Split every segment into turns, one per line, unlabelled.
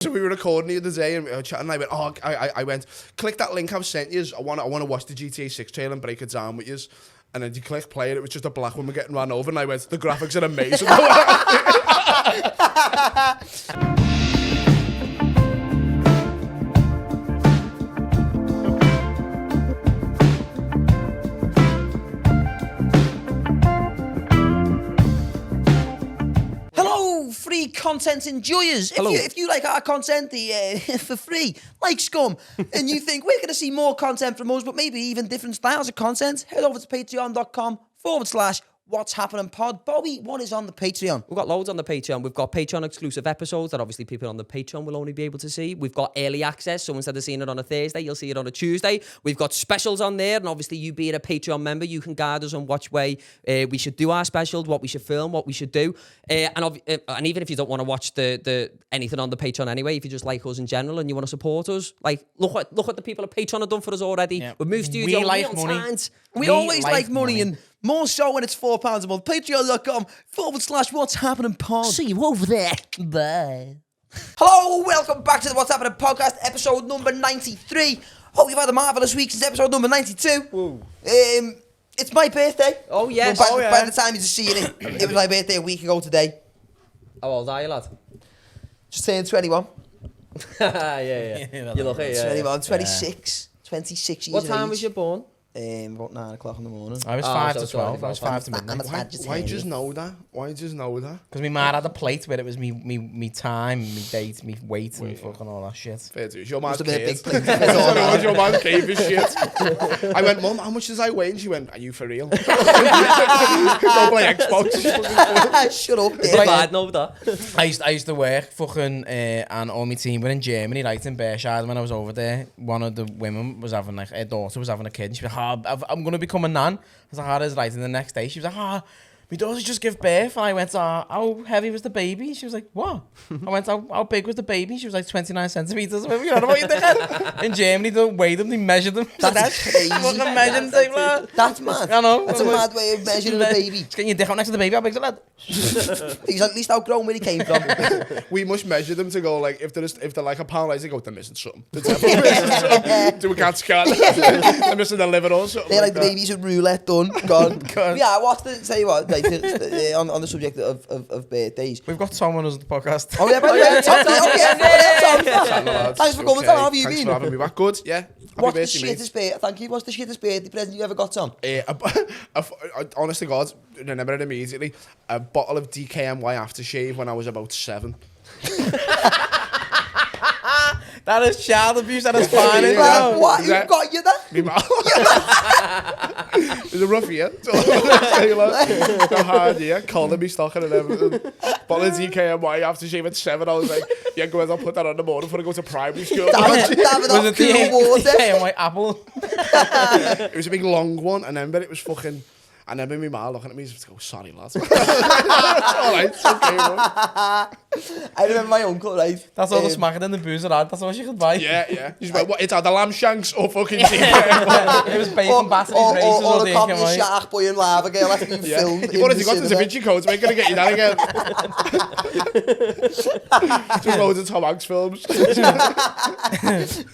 So we were recording the other day and we were chatting and I went, I went, click that link I've sent you. I want to watch the GTA 6 trailer and break it down with you. And then you click play and it was just a black woman getting ran over and I went, the graphics are amazing.
Free content enjoyers. If you like our content for free, like scum, and you think we're going to see more content from us, but maybe even different styles of content, head over to patreon.com/What's Happening Pod. Bobby, what is on the Patreon?
We've got loads on the Patreon. We've got Patreon exclusive episodes that obviously people on the Patreon will only be able to see. We've got early access, so instead of seeing it on a Thursday, you'll see it on a Tuesday. We've got specials on there, and obviously you being a Patreon member, you can guide us on which way we should do our specials, what we should film, what we should do. And even if you don't want to watch the anything on the Patreon anyway, if you just like us in general and you want to support us, like look what the people at Patreon have done for us already. Yeah. We've moved studio.
We like money.
We always like money and more so when it's £4 a month. Patreon.com/What's Happening Pod.
See you over there.
Bye. Hello, welcome back to the What's Happening Podcast, episode number 93. Hope you've had a marvellous week since episode number 92.
Whoa.
It's my birthday.
Oh, yes.
By the time you're seeing it, it was my birthday a week ago today.
How old are you, lad?
Just turned 21.
yeah. You look it,
21, 26. 26 years
What
of
time
age.
was you born?
About 9 o'clock in the morning.
I was 5 to 12. I was 5 to midnight.
Why just know that? Why just know that?
Because my man had a plate where it was me time, me date, me weight, and fucking all that shit.
Fair dues. Your man's
Must have been a big
cave.
plate.
It was your man's cave and shit. I went, Mum, how much does I weigh? And she went, are you for real? Don't play Xbox.
Shut up,
It's bad, no, that.
I used to work fucking, and all my team were in Germany, right, in Berkshire. When I was over there, one of the women was having, like, her daughter was having a kid, and she was like, I'm going to become a nan. I was like, how is right? And the next day, she was like, my daughter just gave birth. And I went, how heavy was the baby? She was like, what? I went, how big was the baby? She was like 29 centimeters. You know what you think? In Germany, they don't weigh them, they measure them.
That's crazy.
Fucking measuring tape, lad.
That's mad.
I know.
That's a mad way of measuring a baby.
Just getting your dick out next to the baby, how big's the lad?
He's at least outgrown where he came from.
We must measure them to go, like, if they're like a pound lighter, go, they're missing something. They're definitely missing something. Do a CAT scan. They're missing their liver or something.
They're like the babies with roulette done. Gone. Yeah, what's the, tell you what, like, on the subject of birthdays.
We've got Tom on us on the podcast.
Oh, yeah, by the way, Tom. Thanks for coming, Tom. How have you been?
Thanks for having me back. Good, yeah.
What's the shittest birthday? Thank you. What's the shittest birthday present you ever got, Tom?
Honest to God, remember it immediately. A bottle of DKNY aftershave when I was about 7.
That is child abuse at its finest.
What? Who got you that?
Me mouth. It was a rough year. So hard year. Calling me stocking and everything. Bottle of DKNY aftershave at 7. I was like, yeah, go ahead, I'll put that on the morning before I go to primary school.
Was it
DKNY apple?
It was a big long one, and then it was fucking. And then my ma looking at me, just go, sorry, lads. All right, it's okay, man.
I remember my uncle, right?
That's all the smacking in the booze had. That's all she could buy.
Yeah. You just went, what, it's had the lamb shanks or fucking
It was bacon batteries races
or the copy of Shark Boy and Lava Girl after being filmed.
You've already got the Da Vinci Code, so we're going to get you that again. Just loads of Tom Hanks films.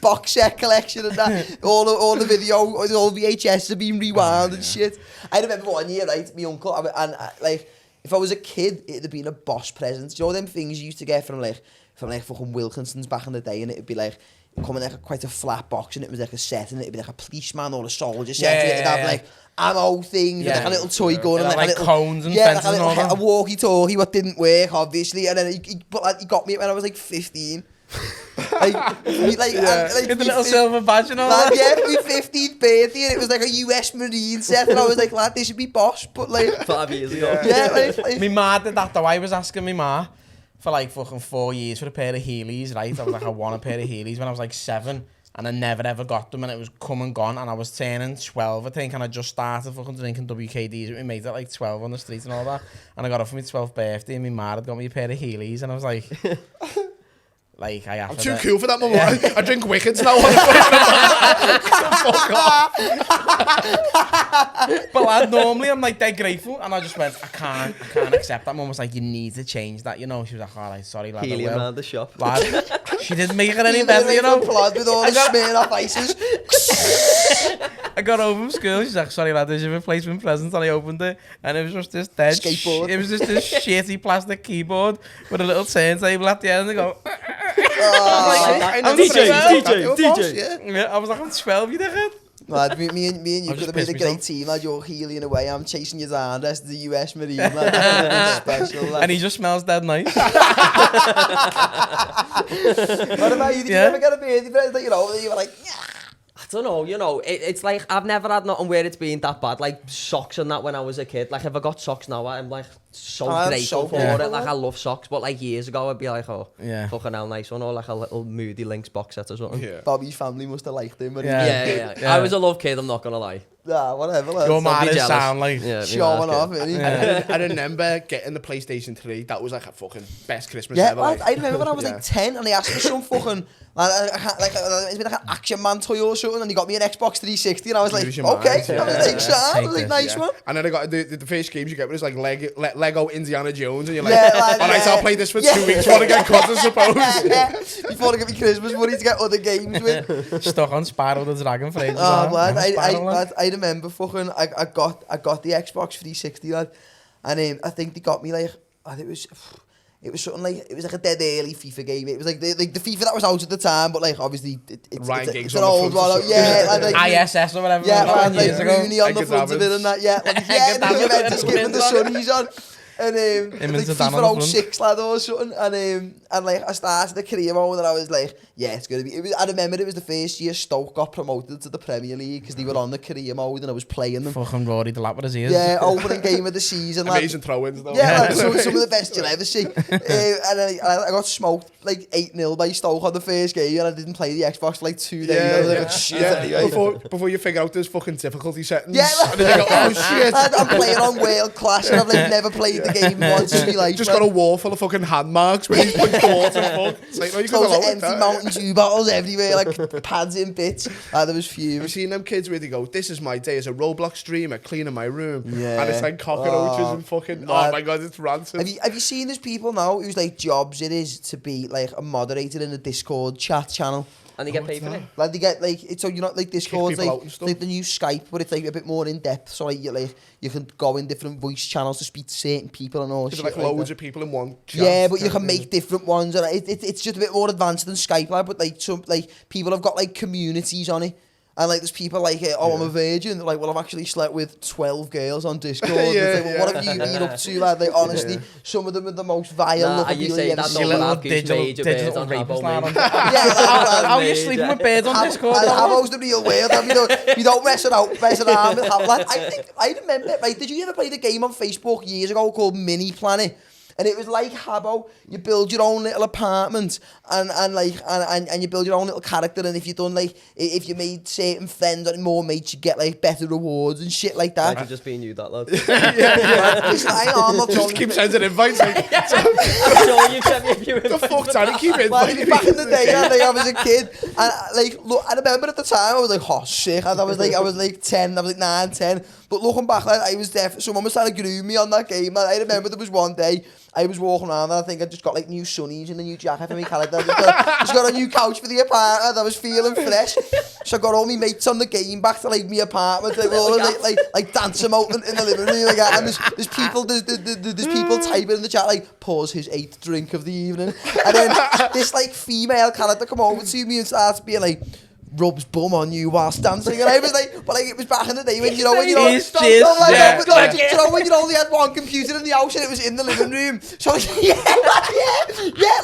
Box set collection and that. All the video, all VHS have been rewound and shit. I remember one year, right, my uncle, and like, if I was a kid, it'd have been a boss present. You know them things you used to get from fucking Wilkinson's back in the day, and it'd be like, come in like quite a flat box, and it was like a set, and it'd be like a policeman or a soldier set. It'd have like ammo things, and like a little toy gun, and like a little
cones and fences
like
and all that.
A walkie-talkie, what didn't work, obviously, and then he got me when I was like 15. Like
the little silver badge and all that.
Yeah, my 15th birthday, and it was like a US Marine set, and I was like, lad, this should be boss, but like
5 years ago.
Yeah, like
my ma did that though. I was asking my ma for like fucking 4 years for a pair of Heelys, right? I was like, I want a pair of Heelys when I was like 7, and I never ever got them, and it was come and gone, and I was turning 12, I think, and I just started fucking drinking WKDs with my mate at like 12 on the street and all that, and I got up for my 12th birthday, and my ma had got me a pair of Heelys, and I was like, like, I have
I'm
to...
too cool for that, mum. I drink Wickeds now. Fuck off.
But lad, normally I'm like dead grateful, and I just went, I can't accept that. Mum was like, you need to change that, you know. She was like, all right, sorry, lad, I
Helium
will.
around the shop.
Lad, she didn't make it any better, you know.
Plod with all the smearing off ices.
I got home from school, she's like, sorry lad, there's your replacement present, and I opened it, and it was just this dead
Skateboard.
it was just this shitty plastic keyboard with a little turntable at the end, and I go,
DJ.
yeah, I was like, I'm 12, you dickhead.
Lad, me and you
I've
could
just
have made a
pissed
great
myself.
team, lad. You're healing away. I'm chasing your down. That's the US Marine, lad. That's special, lad.
And he just smells dead nice.
What about you? Did you ever get a birthday present that, you know, you were like, yeah.
I don't know, you know, it's like, I've never had nothing where it's been that bad, like socks and that when I was a kid. Like, if I got socks now, I'm like so grateful for it. Like, I love socks, but like years ago, I'd be like, oh, fucking hell, nice one, or like a little Moody Lynx box set or something.
Yeah.
Bobby's family must have liked him.
Yeah. I was a love kid, I'm not gonna lie.
Nah, whatever, lad.
Your man is
jealous.
sound like...
Showing off, really.
I remember getting the PlayStation 3. That was like a fucking best Christmas
Yeah,
ever.
lad,
Like.
I remember when I was like 10 and they asked me some fucking, it's been like an Action Man toy or something, and he got me an Xbox 360 and I was like,
Lose your mind,
okay,
yeah.
I was like, sound, I was like, nice one.
And then I got the first games you get was like Lego Indiana Jones, and you're like,
Yeah, lad,
all right, so I'll play this for 2 weeks while I get cut, I suppose.
Before I get me Christmas money to get other games with.
Stuck on Sparrow the Dragon for ages.
Oh, lad,
lad.
I remember fucking, I got the Xbox 360, lad, and I think they got me like, it was something like, it was like a dead early FIFA game. It was like the FIFA that was out at the time, but like obviously it's an old one. Yeah, like
ISS or whatever.
Yeah, man,
years
like
ago.
Rooney on the front of it and that. Yeah, like, yeah, the Juventus giving the sunnies on. And like FIFA 06 lad or something, and like I started a career mode and I was like, yeah, it's gonna be. I remember it was the first year Stoke got promoted to the Premier League because they were on the career mode and I was playing them.
Fucking Rory the lap with his ears.
Yeah, opening game of the season.
Amazing throw-ins though.
Yeah, like, some of the best you'll ever see. And I got smoked like 8-0 by Stoke on the first game and I didn't play the Xbox for like 2 days. I was like, shit.
Anyway. Before you figure out there's fucking difficulty settings.
Yeah,
and then you go, oh shit.
I'm playing on world class and I've like never played the game once in my life.
Just got a wall full of fucking hand marks where he's put the water fuck. It's like, no, you
Loads
can
of empty Mountain Dew bottles everywhere, like pads in bits. There was few.
I've seen them kids where they go, this is my day as a Roblox streamer cleaning my room.
Yeah.
And it's like cockroaches and fucking, oh my god, it's rancid.
Have you seen those people now whose like jobs it is to be like a moderator in a Discord chat channel?
And they get paid for it.
Like they get like it's so you know like Discord's
people out and stuff.
like the new Skype, but it's like a bit more in depth. So like you can go in different voice channels to speak to certain people and all.
There's
Shit
like loads
that.
of people in one chat.
Yeah, but you can make different ones, and it's just a bit more advanced than Skype, like, but like some like people have got like communities on it. And like there's people like, I'm a virgin. They're like, well, I've actually slept with 12 girls on Discord. It's like, well, what have you been up to, lad? Like, honestly, some of them are the most vile looking
you
people
say
you ever
that
see.
little
digital rapist lad on
How
are you sleeping with birds on Discord?
How's the real world? We don't mess around with Hap, lad. I remember, right, did you ever play the game on Facebook years ago called Mini Planet? And it was like Habbo, you build your own little apartment and you build your own little character, and if you done like if you made certain friends or more mates, you get like better rewards and shit like that.
Imagine just being you, that lad.
Listen, I'm not
Just keep sending invites. Like, the fuck, Danny, keep inviting me.
Back in the day, I was a kid, and like look, I remember at the time I was like, oh shit, and I was like 10, I was like 9, 10. But looking back, like, I was there. Someone was trying to groom me on that game. And I remember there was one day I was walking around and I think I just got like new sunnies and a new jacket for me character. Just got a new couch for the apartment. I was feeling fresh. So I got all my mates on the game back to like my apartment. They were all like dancing out in the living room. Like, and there's people typing in the chat like, pause his 8th drink of the evening. And then this like female character come over to me and starts being like, rubs bum on you whilst dancing, and I was like, but like it was back in the day when you know when you only had one computer in the house and it was in the living room. So I was like, yeah,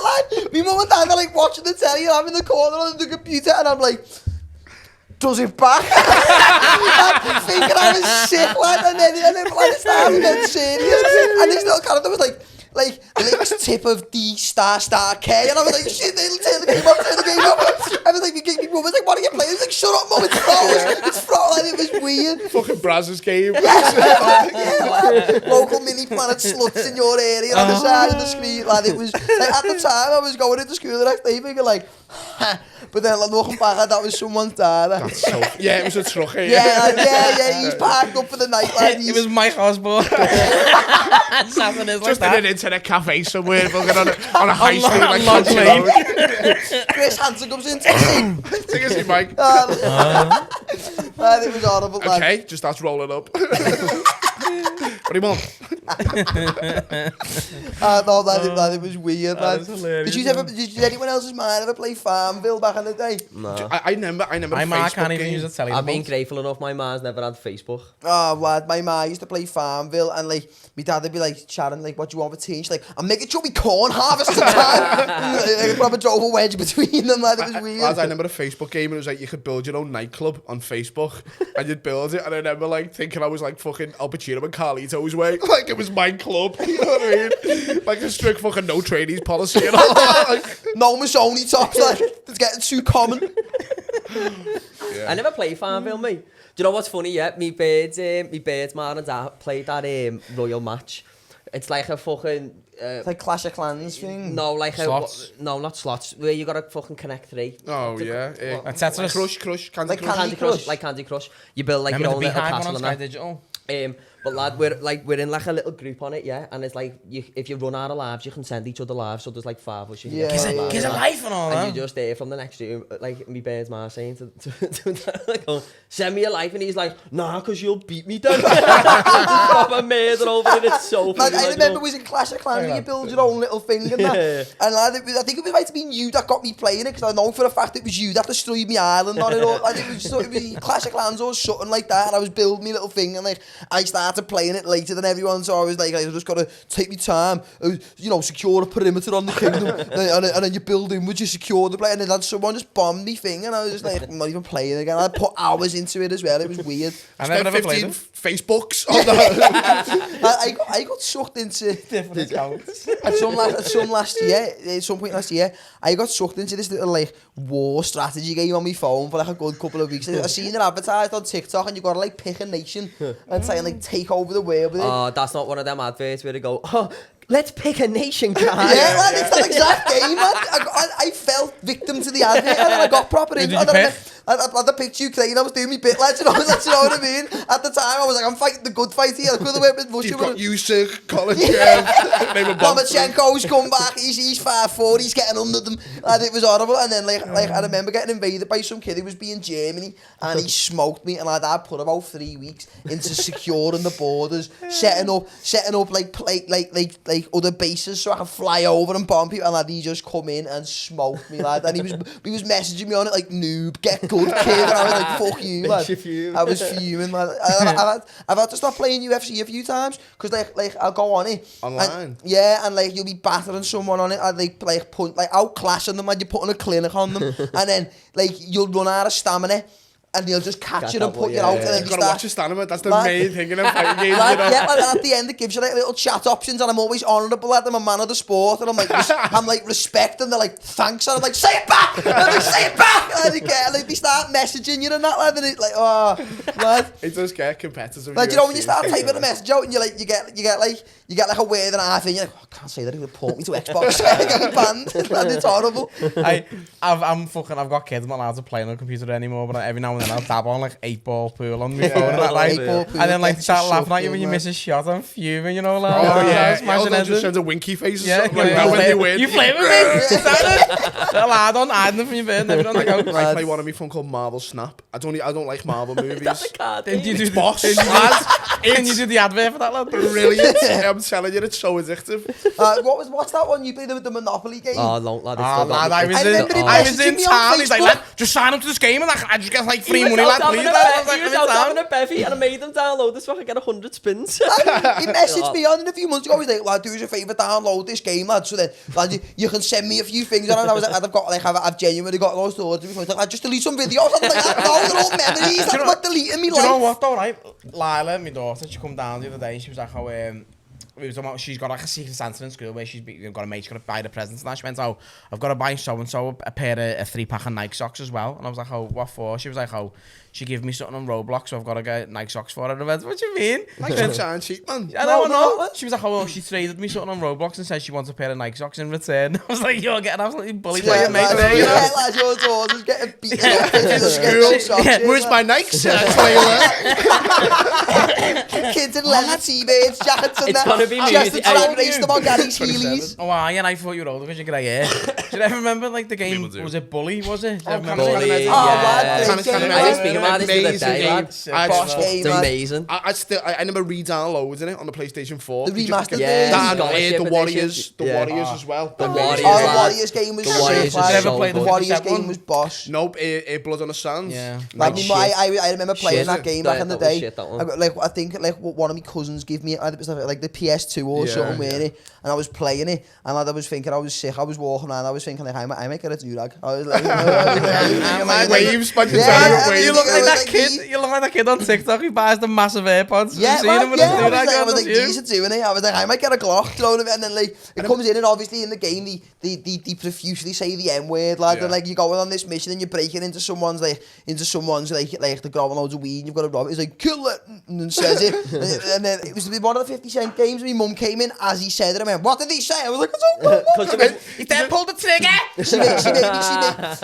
lad. My mum and dad are like watching the telly and I'm in the corner on the computer and I'm like, does it back? I'm thinking I was sick, lad, and then like started getting serious, and this little character was like licks tip of D star K, and I was like, shit, they'll turn the game up. I was like, my mum was like, what are you playing? I was like, shut up, mum, it's frozen. Like, it was weird. weird.
Fucking Brazzers game.
Local mini planet sluts in your area on the side of the screen. Like, it was, like, at the time I was going into school the next day thinking like, but then like, looking back, that was someone's dad.
That's so... Yeah, it was a truck.
Yeah, he's parked up for the night. Like,
It was Mike Osborne.
Just in an internet cafe somewhere, fucking on a high street like
Lodge
Country
Lane.
Road.
Chris Hansen comes in, takes it.
Take a seat, Mike.
It was horrible. Like,
Okay, just starts rolling up. What do you want?
no, it was weird, man.
That's hilarious,
Did anyone else's mind ever play Farmville back in the day?
No.
I remember
My ma
Facebook
can't even
game.
use a telly.
I've been grateful enough my ma's never had Facebook.
Oh, lad, my ma used to play Farmville, and like, my dad would be like chatting, like, what do you want for tea? She's like, I'm making sure we corn harvest time. I probably drove a wedge between them, lad. It was weird.
Lads, I remember a Facebook game and it was like you could build your own nightclub on Facebook and you'd build it, and I remember like thinking I was like fucking Al Pacino and Carlito's way, like it was my club, you know what I mean? Like a strict fucking no trainees policy and all that. Like,
No Missoni tops, like, it's getting too common.
yeah.
I never played Farmville, mate. Do you know what's funny? Yeah, me birds man and dad played that Royal Match. It's like a fucking...
It's like Clash of Clans thing.
No, like
Slots?
no, not slots. Where you gotta fucking connect three.
Oh yeah.
That's Tetris.
Crush, Candy
Like
Crush.
Candy Crush.
Like Candy Crush. You build like
Remember
your
the
own little
beehive one
castle
on
and
Sky
that.
Digital?
But lad, we're in like a little group on it, yeah. And it's like if you run out of lives, you can send each other lives. So there's like 5 of us. You can
Yeah,
get 5
yeah.
lives,
Gives a
yeah.
life and all
And
that.
you just there from the next room, like me bird's man saying to like, oh, send me a life, and he's like, nah, cause you'll beat me then. Proper murder over it. It's so
Like,
funny.
I
like,
remember it was in Clash of Clans where you build your own little thing and that.
Yeah.
And lad, I think it was right to be you that got me playing it, because I know for a fact it was you that destroyed me island on it all. Like, it was Clash of Clans or something like that, and I was building me little thing, and like I started playing it later than everyone, so I was like, I just gotta take me time, you know, secure a perimeter on the kingdom, and then you build in, would you secure the play, and then someone just bombed me thing, and I was just like, I'm not even playing again. I put hours into it as well. It was weird.
I
Spent
never
15
played it.
Facebooks on the...
I got sucked into
Different accounts.
at some point last year, I got sucked into this little like war strategy game on my phone for like a good couple of weeks. I seen it advertised on TikTok, and you gotta like pick a nation and try and like take over the world with it.
oh, that's not one of them adverts where they go, oh, let's pick a nation, guys.
Yeah, man, it's that exact game, man. I fell victim to the advert, and then I got proper
Who
in.
did you pick?
I had the picture Ukraine, I was doing me bit, lads, you know what I mean? At the time, I was like, I'm fighting the good fight here. I could have went with Russia.
You've got Usyk, Colin
Lomachenko's come back, he's 5'4", he's getting under them, and it was horrible. And then like I remember getting invaded by some kid who was being Germany, and he smoked me, and I put about 3 weeks into securing the borders, setting up like other bases so I can fly over and bomb people, and lad, he just come in and smoked me, lad. And he was messaging me on it like, noob, get good, kid. And I was like, fuck you, lad. I was fuming, lad. I've had to stop playing UFC a few times, because like I'll go on it
Online?
and like you'll be battering someone on it, and like outclassing them, and you're putting a clinic on them, and then like you'll run out of stamina, and they'll just catch you and put you out, and then
You've
you
got to
start.
watch your stamina. That's the
Like-
main thing in a fighting game, you
Like,
know?
yeah, and at the end it gives you like little chat options, and I'm always honourable at them, I'm a man of the sport, and I'm like respect, and they're like, thanks, and I'm like, say it back, and I'm like, say it back, and they start messaging you and that, lad, and it's like, oh, lad.
It does get competitive.
Like, you know, when you start typing a message out, and you get like a word and a half in, you're like, oh, I can't say that, it would port me to Xbox. I get banned. And it's horrible.
I've got kids, I'm not allowed to play on a computer anymore, but every now and then I'll dab on like 8-ball pool on my phone and that, like,
8-ball pool,
and then like they
that's
start
just
laughing at you
shocking,
when you
man.
miss a shot, I'm fuming, you know, like,
Oh yeah,
smashing
they'll
heads
just
in.
send a winky face or
Yeah,
something like that when they win.
You play with me? Is that it? Lad, on hiding them from your bed and everything on the go.
I play one on my phone called Marvel Snap. I don't like Marvel movies.
That's a card.
Didn't you do
It's boss.
Can you do the advert for that, lad?
Brilliant. I'm telling you, it's so addictive.
What's that one you played with the Monopoly game?
Oh, no, lad, it's
Oh,
still got
lad,
me.
I was in
messaging me on
town. He's like,
Facebook.
lad, just sign up to this game and I just get like free
He was
money,
out
lad. Please,
having a
lad. I was
be-
like,
he was
I'm in
out
town.
having a bevy, and I made him download this fucking get 100 spins.
He messaged me on a few months ago. He's like, lad, do us a favour, download this game, lad. So then, lad, you can send me a few things on it. And I was like, I've genuinely got those stories. He's like, lad, just delete some videos. I was like, no, they're all memories. I'm not deleting me
Do you know
life.
what though, right? Lila, my daughter, she come down the other day and she was like, we were talking about, she's got like a secret Santa in school where she's got a mate, she's got to buy the presents and that. She went, oh, I've got to buy so-and-so a pair of a 3-pack of Nike socks as well. And I was like, oh, what for? She was like, oh, she gave me something on Roblox, so I've got to get Nike socks for her. And I went, what do you mean?
Like socks aren't cheap, man.
I don't know. She was like, oh, well, she traded me something on Roblox and said she wants a pair of Nike socks in return. I was like, you're getting absolutely bullied by your mate there, you know?
Yeah, lads, your daughter's getting beaten up in school.
Where's my Nike socks, Layla?
Kids in leather T-Birds, jackets and
It's
that.
gonna be
She has to
music.
try and race them on Gary's Heelys.
Oh, yeah, and I thought you were older because you grey hair. Do you ever remember, like, the game,
People do.
was it Bully, was it?
Oh,
Bully,
lad,
Can't- can't-
I was speaking about this the other day, lad.
Boss game,
It's
man.
amazing.
I remember re-downloading it on the PlayStation 4.
The
You just
remastered
get-
Yeah,
that and
Scholarship
the Warriors,
edition. Yeah.
as well.
The Warriors,
Oh, the
lad.
Warriors game was
The
sick,
Warriors
lad.
is
Never
so
played the
The
good.
Warriors
cassette
game
one?
was boss.
Nope, Blood on the Sands.
Yeah.
Like,
Shit.
I remember playing
Shit.
that game
Yeah,
back in the
that was
day.
shit, that one.
I got, like, I think like one of my cousins gave me it was like the PS2 or
Yeah,
something,
yeah.
weren't it? And I was playing it, and I was thinking I was sick. I was walking around, I was thinking like I might get a do-rag. I was like,
Waves, man.
Yeah,
Waves.
You look like that
like
kid. You look like that kid on TikTok who buys the massive AirPods.
yeah,
You've seen him with
yeah,
his
I was
do-rag
like,
on, that's you.
these are doing it. I was like, I might get a Glock, you know what I mean? And then like it comes in, and obviously in the game they profusely say the N word, lad.
Yeah.
And like you're going on this mission and you're breaking into someone's like they're growing loads of weed and you've got to rob it. He's like, kill it, and then says it. and then it was one of the 50 Cent games. My mum came in as he said it. I went, what did he say? I was like, it's all
He then pulled the trigger.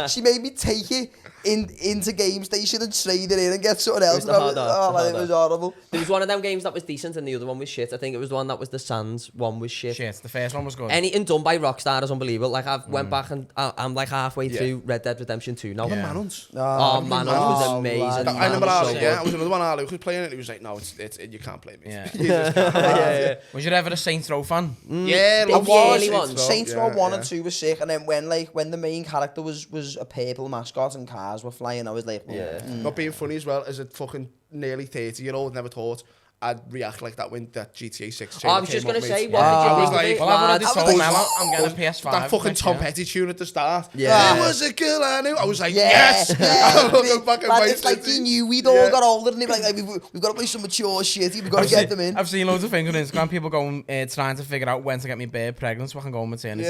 she made me take it into Game Station and trade it in and get something else.
the
And I was,
hard
oh, man, it
hard
was horrible.
There was one of them games that was decent and the other one was shit. I think it was the one that was the Sands one was shit.
Shit, the first one was good.
Anything done by Rockstar is unbelievable. Like I've went back and I'm like halfway through Red Dead Redemption 2 now.
Yeah.
Manhunt.
Oh man, that was
Oh,
amazing.
lad.
Man,
I remember
it was
last
so
week,
good.
I was another one, Luke was playing it, he was like, no, it's you can't play me.
Yeah.
You just can't.
yeah.
Was you ever a Saints Row fan?
Yeah,
The
love
early
Saints
ones.
Row.
Saints Row
Yeah,
1
yeah.
and 2 was sick, and then when the main character was a purple mascot and cars were flying, I was like,
Not being funny as well, as a fucking nearly 30-year-old, never thought I'd react like that when that GTA 6
I was just going to say, what
I was
did you
like,
think of it,
Well, I've already
lads?
told
was-
Mel I'm getting a PS5.
that fucking
next
Tom
year.
Petty tune at the start.
Yeah.
There was a girl I knew. I was like,
yeah,
yes!
yeah.
Looking back at
Lad,
my
it's like
city.
they knew we'd all
Yeah.
got older, and they were like we've got to play some mature shit. We've got to get them in.
I've seen loads of things on Instagram. People going trying to figure out when to get me babe pregnant so I can go on maternity.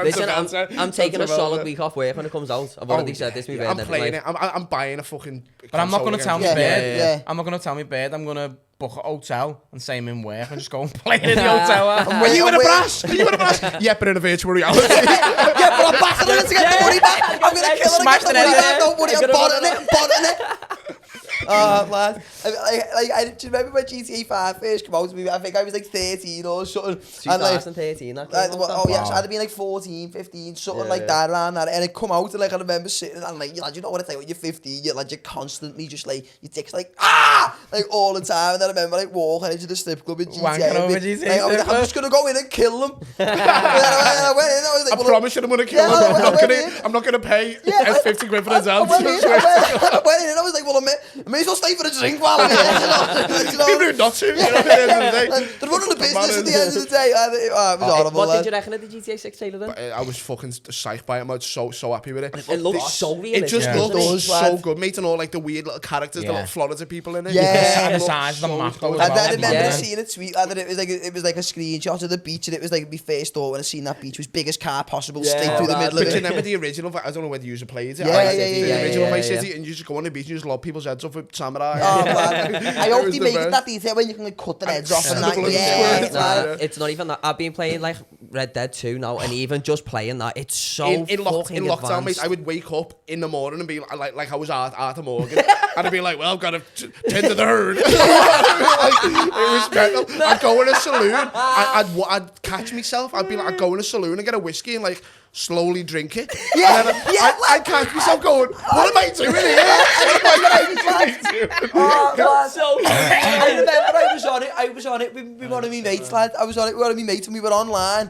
Listen,
That's
I'm taking a
about
solid
it.
week off work when it comes out. I've already said this. My
I'm
bed,
playing
like,
it. I'm buying a fucking.
But I'm not going to tell me
Yeah,
bed.
yeah.
I'm not going to tell me bed. I'm going to book a hotel and say I'm in work and just go and play it in the hotel.
Are you in a brass? Are you in a brass? Yeah, but in a virtual reality.
Yeah, but I'm battling it to get the money back. I'm gonna kill it and
Smash
get the
the
money
net.
back. Don't worry,
I'm
I'm
gonna
botting it. Oh, lad. Do you remember when GTA 5 first came out? I think I was like 13 or something. And like,
2013. That
Like,
came
well,
out,
oh yeah,
Wow.
so I'd have been like 14, 15, something
Yeah,
like
yeah.
that around that, and it come out and like I remember sitting and like, you know what it's like when you're 15, you're constantly just like your dick's like like all the time, and then I remember like walking into the strip club in GTA.
Wanking over
and
GTA
like, I was
strip
like, I'm just gonna go in and kill them. And then I went in, I was like,
I promise you I'm going to kill
Yeah,
him.
I
I'm not going to pay
Yeah,
50 quid for a
I
dance.
went in and I was like, well, I may as well stay for a drink while I'm here. You know?
Even if not to, you know, at the end of the day.
They're running the business at the end of the day. It was horrible.
What
lad.
did you reckon of the GTA 6 trailer then?
I was fucking psyched by it. I was so happy with it.
It looks so realistic.
It just
Yeah.
looked
Does,
so
lad.
good, mate, and all like the weird little characters, the
Yeah.
little Florida people in it.
Yeah.
And the
It
size of the
looked
map.
so
as
good.
I
well.
remember
Yeah.
seeing a tweet that it was like a screenshot of the beach, and it was like my first thought when I seen that beach was biggest car possible,
Yeah,
straight through the
lad,
middle of
But you
it.
remember the original? I don't know whether you played it.
Yeah,
I-
yeah, yeah,
The
yeah,
original
yeah,
Vice
yeah.
City, and you just go on the beach and you just lob people's heads off with samurai.
Oh man, I
It
hope
was
they
the
make it
best.
that detail when you can like cut their heads off and that.
Double
Yeah,
square.
it's like-
It's not even that. I've been playing like Red Dead 2 now, and even just playing that, it's so
in
fucking
lockdown, mate,
advanced.
I would wake up in the morning and be like I was Arthur Morgan, and I'd be like, well, I've got to tend to the herd. It was mental. I'd go in a saloon, I'd catch myself, I'd go in a saloon and get a whiskey and like slowly drink it.
Yeah,
And then
yeah,
I'd catch myself going, what am I doing here? What am I doing?
Oh, man. I remember I was on it with one of my mates, lad. I was on it with one of my mates and we were online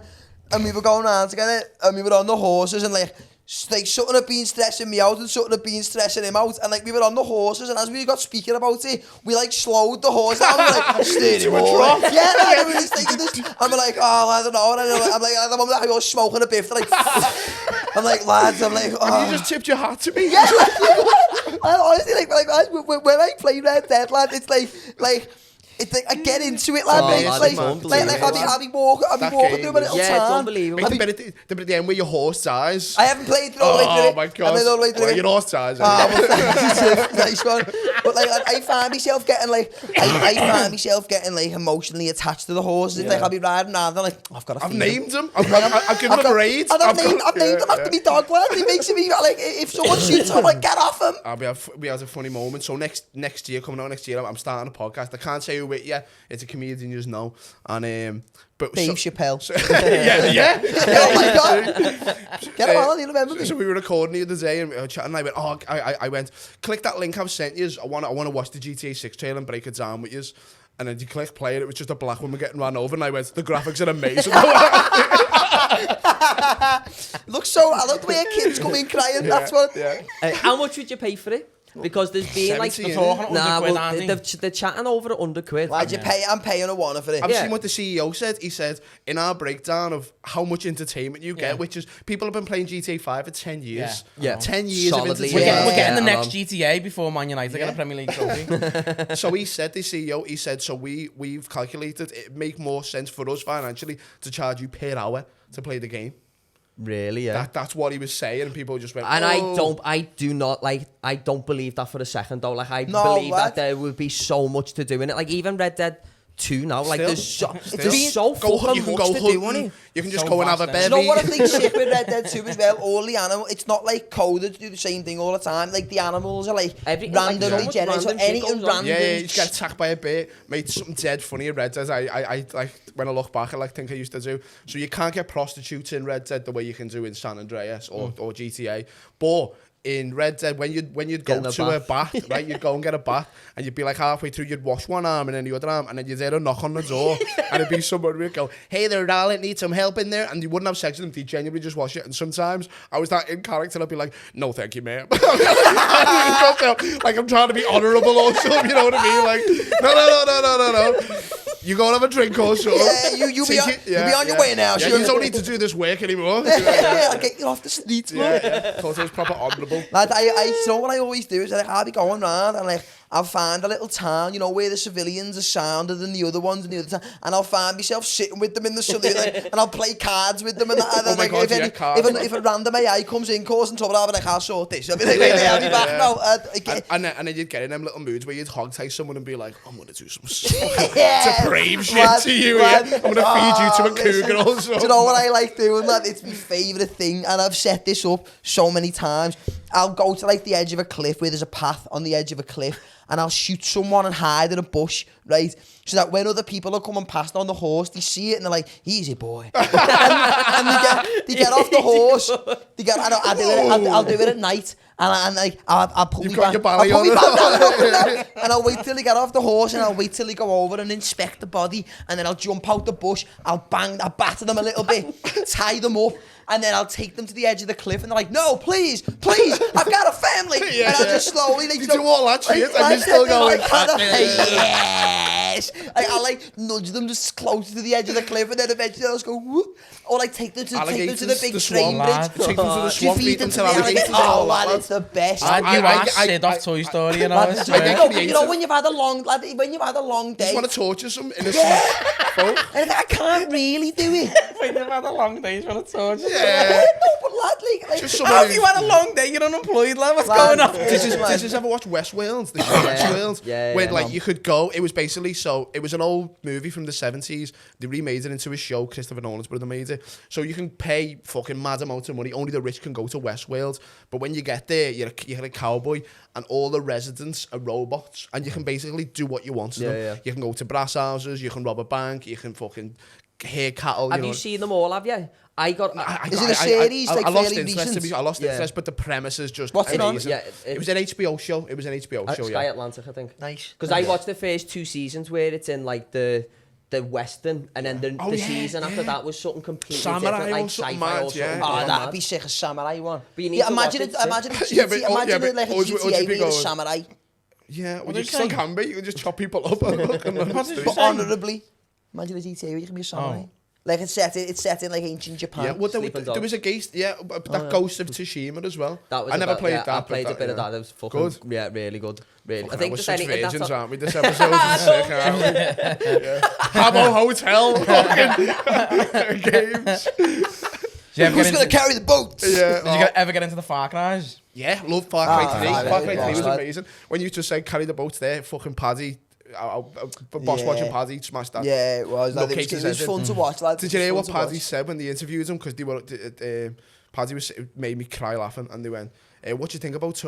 and we were going around together and we were on the horses and like something had been stressing me out and something had been stressing him out, and like we were on the horses, and as we got speaking about it, we like slowed the horse down. We're like, steering more. Yeah, like, we was thinking this. And we're like, oh, I don't know. And I'm like, at the moment I was smoking a biff. Like, I'm like, lads, I'm like, oh.
You just tipped your hat to me.
Yeah, like, honestly, like when I play Red Dead, lad, it's like It's like, I get into it, lad, mate.
lad,
Like,
it's unbelievable,
I'll be walking through my little
Yeah, it's
town.
unbelievable.
Make the bit at the end where your horse dies.
I haven't played through all the way through
Oh
it.
my
I haven't played all the way through
god.
it.
Your horse dies.
Ah, well, thanks. Nice one. But like, I find myself getting like, I find myself getting like emotionally attached to the horses. It's like I'll be riding around and like, I've got to
I've
feed
named him. I've given him a raid.
And I've named him after me dog, lad. It makes me like, if someone shoots him, I'm like, get off him.
We had a funny moment. So next year, coming out next year, I'm starting a podcast. I can't say who with yet. It's a comedian you just know. And but
Dave Chappelle.
yeah.
Oh my god. Get him on, you remember me.
So we were recording the other day and we were chatting. And I went, I went, click that link I've sent you. I want to watch the GTA 6 trailer and break it down with you. And then you click play and it was just a black woman getting ran over. And I went, the graphics are amazing.
Looks so. I love the way kids come in crying. That's what.
Yeah.
How much would you pay for it? Because there's been like...
70,
they're chatting over at £100.
Why'd you pay? I'm paying a $1 for it.
I've seen what the CEO said. He said, in our breakdown of how much entertainment you get, which is, people have been playing GTA 5 for 10 years.
Yeah.
10 years
Solidly,
of
We're
entertainment.
getting,
Yeah.
the next GTA before Man United get a Premier League trophy.
So he said, the CEO, he said, so we've calculated it make more sense for us financially to charge you per hour to play the game.
Really, yeah.
That's what he was saying, and people just went,
And
oh.
I don't believe that for a second though. Like I
No,
believe
lad.
that there would be so much to do in it. Like even Red Dead 2 now, like there's so fucking
you can
much
go
to do on
hunting.
it.
You can just
So
go and have a
vast,
bevy.
You know what I think sick with Red Dead 2 as well? All the animals, it's not like coded to do the same thing all the time. Like the animals are like randomly
like,
generated. So
random shit
anything
goes on.
random.
Yeah, you just get attacked by a bear. Mate, something dead funny in Red Dead. I like, when I look back, I like think I used to do. So you can't get prostitutes in Red Dead the way you can do in San Andreas or GTA. But in Red Dead, when you'd go to a bath, right, you'd go and get a bath, and you'd be like halfway through, you'd wash one arm and then the other arm, and then you'd hear a knock on the door, and it'd be someone who'd go, hey there, darling, need some help in there? And you wouldn't have sex with them, they'd genuinely just wash it. And sometimes I was that in character, I'd be like, no thank you, mate. Like I'm trying to be honourable or something, you know what I mean? Like, no. You go and have a drink or so.
Yeah, you'll be on your way now.
Yeah,
Sure.
you don't need to do this work anymore.
I'll get you off the streets, man.
Yeah. Thought it was proper honourable.
Lad, you know what I always do is like, I'll be going round and like I'll find a little town, you know, where the civilians are sounder than the other ones in the other town, and I'll find myself sitting with them in the saloon, like, and I'll play cards with them, and that.
Oh my
like,
God,
if a random AI comes in causing trouble, I'll be like, I'll sort this. I'll be like, I'll be back now.
And then you'd get in them little moods where you'd hog tie someone and be like, I'm going to do some
Yeah.
depraved shit
Lad,
to you.
lad.
Yeah? I'm going to feed you to a
Listen,
cougar or something.
do you know what I like doing, lad? It's my favourite thing, and I've set this up so many times. I'll go to like the edge of a cliff where there's a path on the edge of a cliff, and I'll shoot someone and hide in a bush, right? So that when other people are coming past on the horse, they see it and they're like, easy boy. and they get off the horse. I'll do it at night. And like, I'll put me back. I'll put me back down, and I'll wait till he get off the horse, and I'll wait till he go over and inspect the body, and then I'll jump out the bush. I'll batter them a little bit, tie them up, and then I'll take them to the edge of the cliff, and they're like, no, please, I've got a family. And I'll just slowly, like,
You do all that shit and you still go like,
yes. I'll like nudge them just closer to the edge of the cliff, and then eventually I'll just go whoop, or like take them to the big train bridge.
Take them to the swamp,
Feed
feed
them
them
to
to
the alligators.
alligators.
Oh, lad, it's the best.
You are Sid off Toy Story, you know. I swear.
You know when you've had a long day.
You just want to torture some innocent
And I think I can't really do it.
When you've had a long day, you want to torture.
Yeah.
No, but lad, like
Just
How
someone
have you had a long day? You're unemployed, lad. What's
Lad,
going on?
yeah.
Did you ever watch West Wales? The show West Wales?
Yeah,
Where
yeah,
like
man.
you could go, it was basically, so it was an old movie from the 70s. They remade it into a show, Christopher Nolan's brother made it. So you can pay fucking mad amounts of money, only the rich can go to West Wales. But when you get there, you're a cowboy and all the residents are robots and you can basically do what you want to them.
Yeah.
You can go to brass houses, you can rob a bank, you can fucking hear cattle.
Have you seen them all, have you?
Is it a series, like,
I lost
fairly
interest,
recent?
I lost
Yeah.
interest, but the premise is just
What's it on?
amazing.
Yeah,
it was an HBO show. It was an HBO show,
Sky
yeah.
Atlantic, I think.
Nice.
Because I watched the first 2 seasons where it's in like the Western, and then the season after that was something completely
Samurai
different, like
or something
sci-fi
mad,
or something.
yeah.
Oh,
mad.
that'd be sick, a samurai one.
But you need to
imagine
watch
it.
it,
Imagine it.
Yeah, but-
Imagine
but
it like a
always- always
GTA
be
where you're a
going-
samurai,
Yeah, well,
do
you
you
still
say?
can be. You can just chop people up.
but honourably. Imagine a GTA where you can be a samurai. Like it's set in like ancient Japan.
Yeah, well,
Sleeping
there
Dogs.
was a ghost, that Ghost of Tsushima as well.
That was
I never played
yeah,
that.
I played
but
a bit of that. It was fucking
Good.
yeah, really good. Really,
I
I think
we're
just
such
any
virgins,
that's
aren't we? This episode is sick, aren't we? Yeah. Habbo Hotel, fucking games.
Who's gonna carry the boats?
Yeah.
Did you ever get into the Far Cry's?
Yeah, love Far Cry 3. Far Cry 3 was
yeah.
amazing. When you just said carry the boats there, fucking Paddy, boss watching Paddy smashed that.
Yeah, it was.
No,
Like,
Katie
it was
says it.
fun to watch. Like,
Did you hear
it
what
was fun to
Paddy
watch.
said when they interviewed him? Because they were, Paddy made me cry laughing, and they went, "What do you think about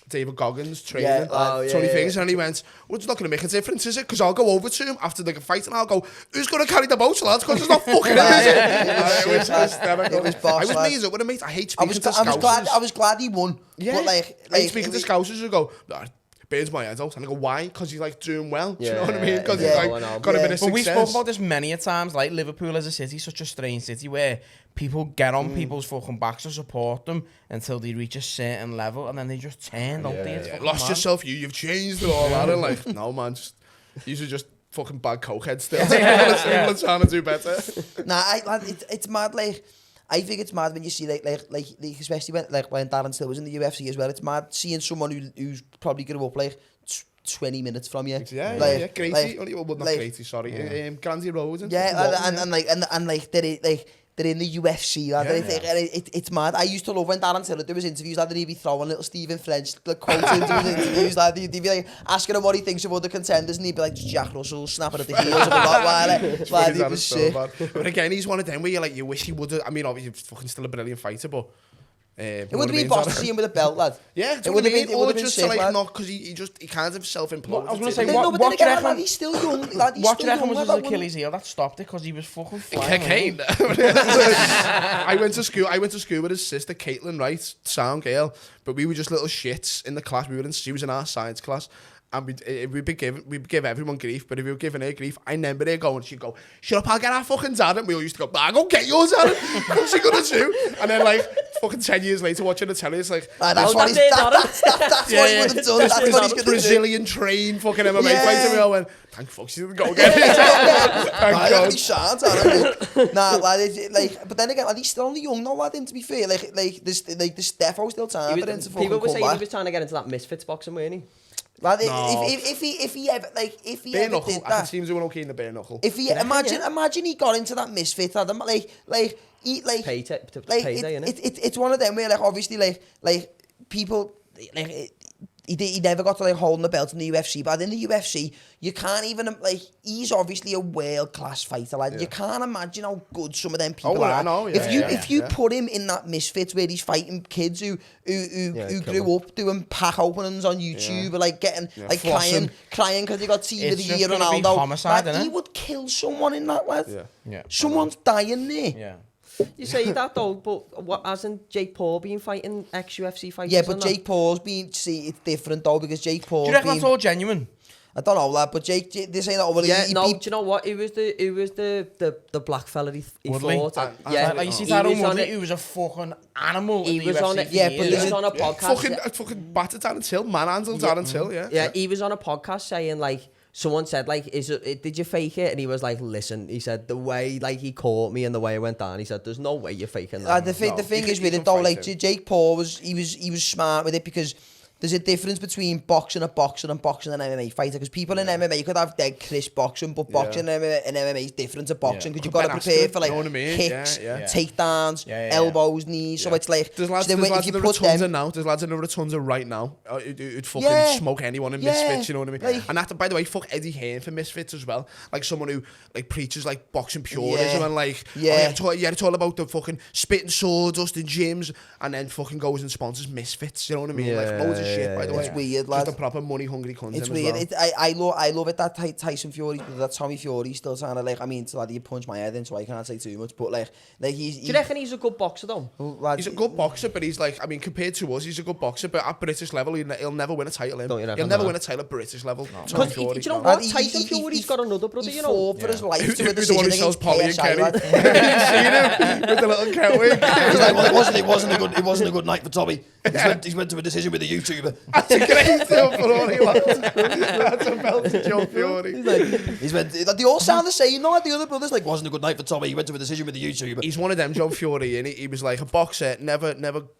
David Goggins training?"
Yeah,
Tony Fingers, and he went, "Well, it's not going to make a difference, is it? Because I'll go over to him after the fight, and I'll go, who's going to carry the boat, lads? Because it's not fucking him, is it?" It was hysterical.
It was boss,
I was
lad.
made up with a mate. I hate
I
speaking
was,
to
I was
Scousers.
glad he won.
Yeah,
But like
I hate speaking to
it-
Scousers who go, "Nah, burns my head out," and I go, "Why?" Because he's like doing well. Do you know what I mean? Because
Yeah,
he's
I
like
know.
got a bit of
But we spoke
success.
about this many a times, like Liverpool as a city, such a strange city where people get on people's fucking backs to support them until they reach a certain level and then they just turn, don't they? It's fucking
Lost
mad.
yourself, you've changed and all that. And like, no man, these are just fucking bad cokeheads still. People are trying to do better.
Nah, it's mad. Like, I think it's mad when you see like especially when Darren Till was in the UFC as well. It's mad seeing someone who's probably grew up like 20 minutes from you.
Yeah,
like,
Gracie.
Like,
Well, not
like-
Gracie, sorry. Grandy Rose.
yeah, and they're in the UFC. Like, it's mad. I used to love when Darren Till would do his interviews. Like, he'd be throwing little Stephen French quotes into his interviews. Like, they'd be like asking him what he thinks of other contenders, and he'd be like, Jack Russell snapping at the heels of a lot while. Like, he was sick.
But again, he's one of them where you're like, you wish he would have. I mean, obviously, he's fucking still a brilliant fighter, but.
It would have been boss to see him with a belt, lad.
Yeah,
it would have been. It would
or
have been
just
sick,
like
lad.
not because he kind of self-imploded.
I was gonna say,
No,
what-
but then
what do you
again,
reckon-
lad, he's still young. Lad, he's
What do
still
you reckon
young,
was
lad,
his
that wouldn't-
Achilles heel that stopped it? Because he was fucking flying.
Cocaine. I went to school with his sister Caitlin, right, sound girl, but we were just little shits in the class. She was in our science class, and we'd give everyone grief. But if we were giving her grief, I remember her going, she'd go, "Shut up, I'll get our fucking dad." And we all used to go, "Nah, go get yours, Aaron." What's she gonna do? And then like fucking 10 years later, watching the telly, it's like,
That's
Oh,
what
that's
that's what he would have done. That's what he's gonna do.
Brazilian trained fucking MMA
Yeah.
fighter. We all went, "Thank fuck she didn't go again." Thank
I
God.
actually shan't. Nah, lad, like, but then again, lad, he's still only young now, lad. To be fair, like this Defo still time for him to fucking
People were
come
saying he
back.
was trying to get into that Misfits boxing, weren't he?
Lad,
No.
if he ever
Bare
ever
knuckle.
did
I can
that,
see him doing okay in the bare knuckle.
if he imagine he got into that Misfit, lad,
Payday, innit?
it's one of them where like obviously like people like. He never got to like holding the belt in the UFC, but in the UFC, you can't even like. He's obviously a world class fighter. Like you can't imagine how good some of them people
I
are.
know,
If you put him in that Misfits where he's fighting kids who grew up doing pack openings on YouTube, or like getting like
flossing.
crying because they got Team of
It's
the Year
just gonna be
Ronaldo.
homicide,
Lad,
innit?
he would kill someone in that, lad.
Yeah.
Someone's dying there.
Yeah.
You say that though, but what hasn't Jake Paul been fighting ex-UFC fighters?
Yeah, but
and that?
Jake Paul's been, see, it's different though, because Jake Paul's
Do you reckon
been,
that's all genuine?
I don't know, lad, but Jake they're saying that over
Yeah,
he
no,
beat-
do you know what? It was the black fella he
Woodley?
fought.
Yeah, like you see
he
Tyrone
was on
Woodley,
it.
he was a fucking animal.
He
in the
was
UFC
on it.
for
Yeah, but
He
years.
there's
was on a podcast.
Fucking battered Darren Till, manhandled Darren Till, yeah.
Yeah, he was on a podcast saying like someone said like, did you fake it? And he was like, listen, he said the way like he caught me and the way it went down, he said there's no way you're faking that.
the thing
he
is with
can
it though,
fight
like
him.
Jake Paul was smart with it, because there's a difference between boxing and MMA fighter, because people in MMA could have dead crisp boxing, but boxing and MMA is different to boxing, because you've got to
Ben
prepare
Askren,
for like
you know what I mean?
kicks,
Yeah.
takedowns,
Yeah.
elbows, knees. So it's like
There's lads,
so then
there's
if
lads
you
in the
put
rotunds
them,
now. There's lads in the rotunds right now who'd fucking
Yeah.
smoke anyone in
Yeah.
Misfits, you know what I mean?
Like-
And that, by the way, fuck Eddie Hearn for Misfits as well. Like someone who like preaches like boxing purism and like, it's all about the fucking spitting sawdust in gyms, and then fucking goes and sponsors Misfits, you know what I mean? Like loads of shit, by the way.
it's weird,
Just
lad.
a proper money hungry cunt.
It's
him
weird.
as well.
I love it that Tyson Fury, that Tommy Fury still trying to like. I mean, lad, he punched my head in, so I can't say too much. But like
Do you reckon he's a good boxer though?
lad,
He's a good boxer, but he's like, I mean, compared to us, he's a good boxer, but at British level, he'll never win a title.
Don't you reckon
He'll never
that?
win a title at British level.
Because do you know
Lad,
what? Tyson Fury's got another brother,
he
you know.
fought for his life to a
Who's the one
decision
who sells
against
Polly and
KSI,
Kenny?
lad.
Seen him with the little cat wig?
He's like, well, it wasn't a good night for Tommy. He's went to a decision with a YouTuber.
That's a great Joe Fury, lad. That's a belted Joe Fury.
They all sound the same, though. The other brothers, like, wasn't a good night for Tommy. He went to a decision with a YouTuber.
He's one of them, Joe Fury, and he was like a boxer, never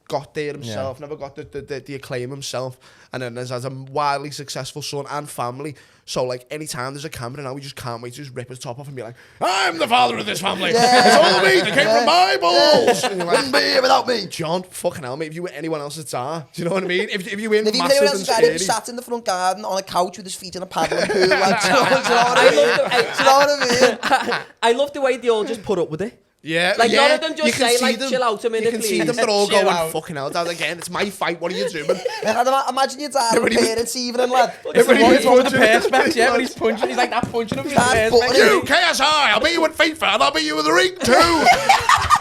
got there himself, never got the acclaim himself, and then has a wildly successful son and family. So, like, anytime there's a camera now, we just can't wait to just rip his top off and be like, I'm the father of this family. It's all me. They came from my balls. And you're like,
Wouldn't be here without me.
John, fucking hell, mate. If you were anyone else, it's Do you know what I mean? If you were
If he
massive and scary.
sat in the front garden on a couch with his feet in a paddling pool, like, do you know what I mean?
I love the way they all just put up with it.
Yeah,
Like,
yeah.
none of them just say, like, chill out a minute,
You can see
please.
them, they're all
Chill
going,
out.
fucking hell, Dad, again, it's my fight, what are you doing?
Imagine your dad with parents evening, lad.
Everybody
He's one of the perspex, yeah, when he's punching, he's like that punching him with his
Can't
perspex.
put
You, KSI, I'll beat you in FIFA and I'll beat you in the ring too.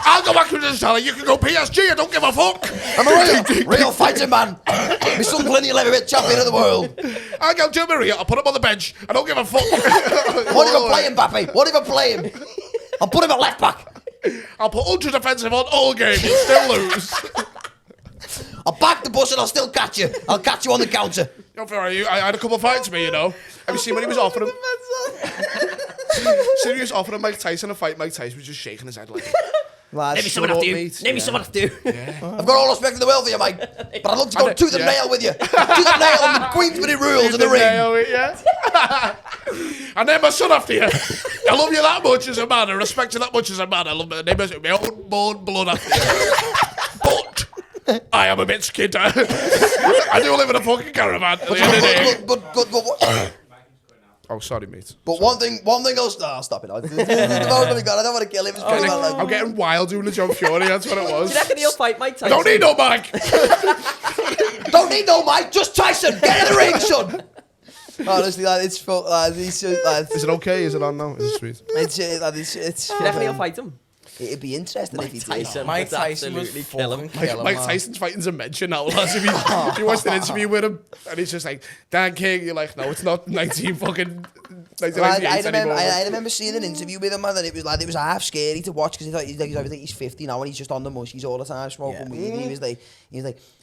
I'll go back to the salary, you can go PSG, I don't give a fuck.
I'm a real fighting man. My son Glennie Levitt, champion of the world.
I'll go to Maria, I'll put him on the bench, I don't give a fuck.
What if I play him, Bappy? What if I play him? I'll put him at left back.
I'll put ultra defensive on all games, you'll still lose.
I'll back the bus and I'll still catch you. I'll catch you on the counter.
Don't worry, I had a couple of fights with me, you know. Have you seen when he was offering him? Serious offering Mike Tyson a fight, Mike Tyson was just shaking his head like,
Lads,
Name me someone after you. Name me someone after you.
I've got all the respect in the world for you, mate. But I'd love to go tooth and nail with you. Tooth and nail on the Queensbury rules in the ring.
Yeah. And then my son after you. I love you that much as a man. I respect you that much as a man. I love my name as my own born blood after you. But I am a bit skid. I do live in a fucking caravan at the end of the day.
But
Oh, sorry, mate.
one thing I'll stop it. I don't want to kill him. It's pretty well,
I'm getting wild doing the John Fury. That's what it was.
Do you reckon he'll fight Mike
I
Tyson?
don't need no mic.
don't need no Mike, just Tyson. Get in the ring, son. Honestly, lad, it's fuck, lad. It's
Is it okay? Is it on now? Is it sweet?
it's.
Do you reckon he'll fight him?
It'd be interesting if he did.
Mike
Would
Tyson was
absolutely kill him.
fucking kill him,
Mike
man.
Tyson's fighting's a mention now, lads. If you watched an interview with him, and he's just like, Dan King, you're like, no, it's not 1998 anymore.
I remember seeing an interview with him, man, and it was half scary to watch because he's 50 now and he's just on the mushies all the time smoking weed. He was like,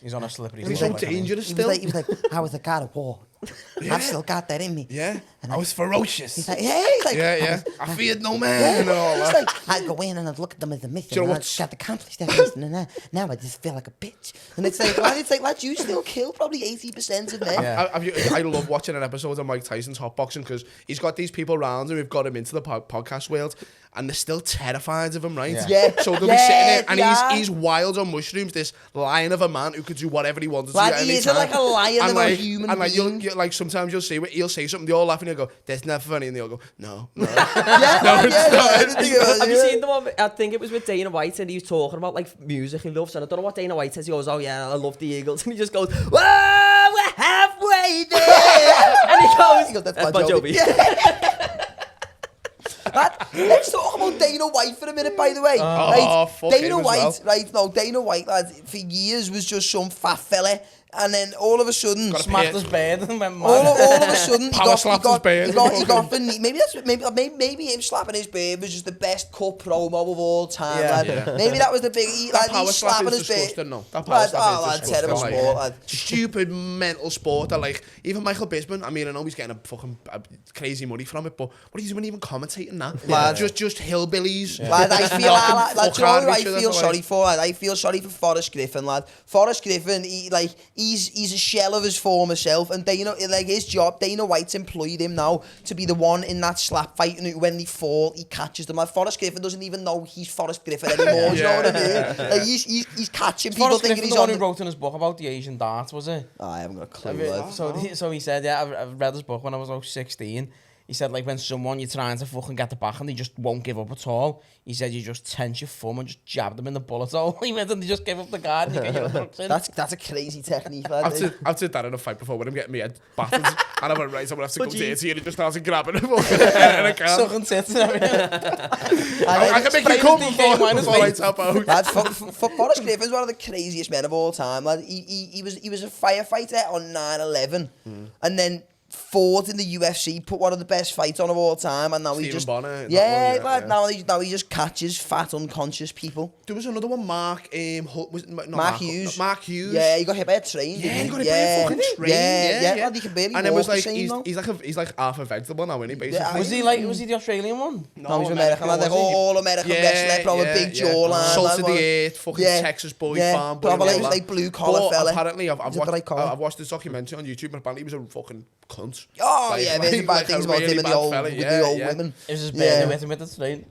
He's on a slippery
He's
slope.
so dangerous
he
still.
was like, I was the god of war. I've still got that in me.
Yeah,
And
I was ferocious.
He's like, yeah, he's like,
Yeah. I feared no man.
Yeah,
And all
it's
that.
like I'd go in and I'd look at them as a mission.
Do you know
And I
what's-
got accomplished that mission, and now I just feel like a bitch. And it's like, lad, you still kill probably 80% of men.
Yeah.
I love watching an episode of Mike Tyson's hotboxing because he's got these people around him who've got him into the podcast world and they're still terrified of him, right?
Yeah.
So they'll be
Yeah,
sitting there and
they are.
he's wild on mushrooms, this lion of a man who could do whatever he wanted to
Lad,
do at
he
any
isn't
time.
like a lion
and
of a human
and like,
being.
you'll like sometimes you'll see he'll say something, they all laugh and he'll go, that's not funny, and they'll go, no.
Yeah, I didn't think about it,
Have you
yeah.
seen the one? I think it was with Dana White, and he was talking about like music he loves. And I don't know what Dana White says. He goes, "Oh yeah, I love the Eagles," and he just goes, "Whoa, we're halfway there." And he goes,
That's
"That's Bon Jovi."
Let's talk about Dana White for a minute, by the way.
fuck him
Dana
as
White,
well.
right? No, Dana White, lad, for years was just some fat fella, and then all of a sudden,
Smacked his bed and went
all
mad.
of a sudden,
Power slapped his beard.
he got the knee. Maybe him slapping his beard was just the best cut promo of all time,
Yeah.
lad.
Yeah.
Maybe that was the big.
That power
he's
slap
slapping
is
his beard.
disgusting, no. That power slap is disgusting.
Terrible
like,
sport, lad.
Stupid mental sport that like even Michael Bisping, I mean I know he's getting a fucking crazy money from it, but what are you doing even commentating that?
Lad.
Just hillbillies.
Lad, I feel, lad,
Fuck
you know
hard
who
with
I
each other,
feel
like-
sorry for, lad? I feel sorry for Forrest Griffin, lad. Forrest Griffin, he's a shell of his former self, and his job, Dana White's employed him now to be the one in that slap fight, and when they fall, he catches them. Like, Forrest Griffin doesn't even know he's Forrest Griffin anymore, you know what I mean? Like, he's catching people
Forrest
thinking
Griffin,
he's
the one
on
who wrote in his book about the Asian darts, was it?
I haven't got a clue, lad.
So he said, yeah, I've read his book when I was like 16. He said, like, when someone you're trying to fucking get the back and they just won't give up at all, he said you just tense your thumb and just jab them in the bullet hole. He went and they just give up the guard and you get your crooks in.
That's a crazy technique, lad.
I've did that in a fight before when I'm getting my head battered and I went, right, someone has to go dirty and he just starts grabbing him and I can't.
Sucking tits and everything.
I can make you come before I tap out.
Lad, Forrest Griffin's one of the craziest men of all time, lad. He was a firefighter on 9/11, and then fought in the UFC, put one of the best fights on of all time, and now he
Stephen
just
Bonner, that
yeah,
one,
lad,
yeah.
now he just catches fat unconscious people.
There was another one, Mark. Was it not
Mark Hughes.
Mark Hughes.
Yeah, he got hit by a train.
Yeah, he got hit
yeah.
by a fucking train.
Yeah, lad, he can barely
And it
walk
was
the
like
same now.
he's like half a vegetable now, isn't he? Basically.
Yeah,
Was he the Australian one?
No, he's American. Like
was he?
all American wrestler, probably big jawline.
Salt of
lad,
the earth, fucking
yeah,
Texas boy,
yeah,
farm boy.
probably
and all
like
that.
blue collar
But
fella.
apparently, I've
He's a bright collar.
watched this documentary on YouTube, and apparently he was a fucking cunt.
Oh
Like-
yeah, there's some bad
like a
things about
really
him and
bad
the old,
fella,
with
yeah,
the old
yeah.
women.
It was his
Yeah.
birthday with him at the train.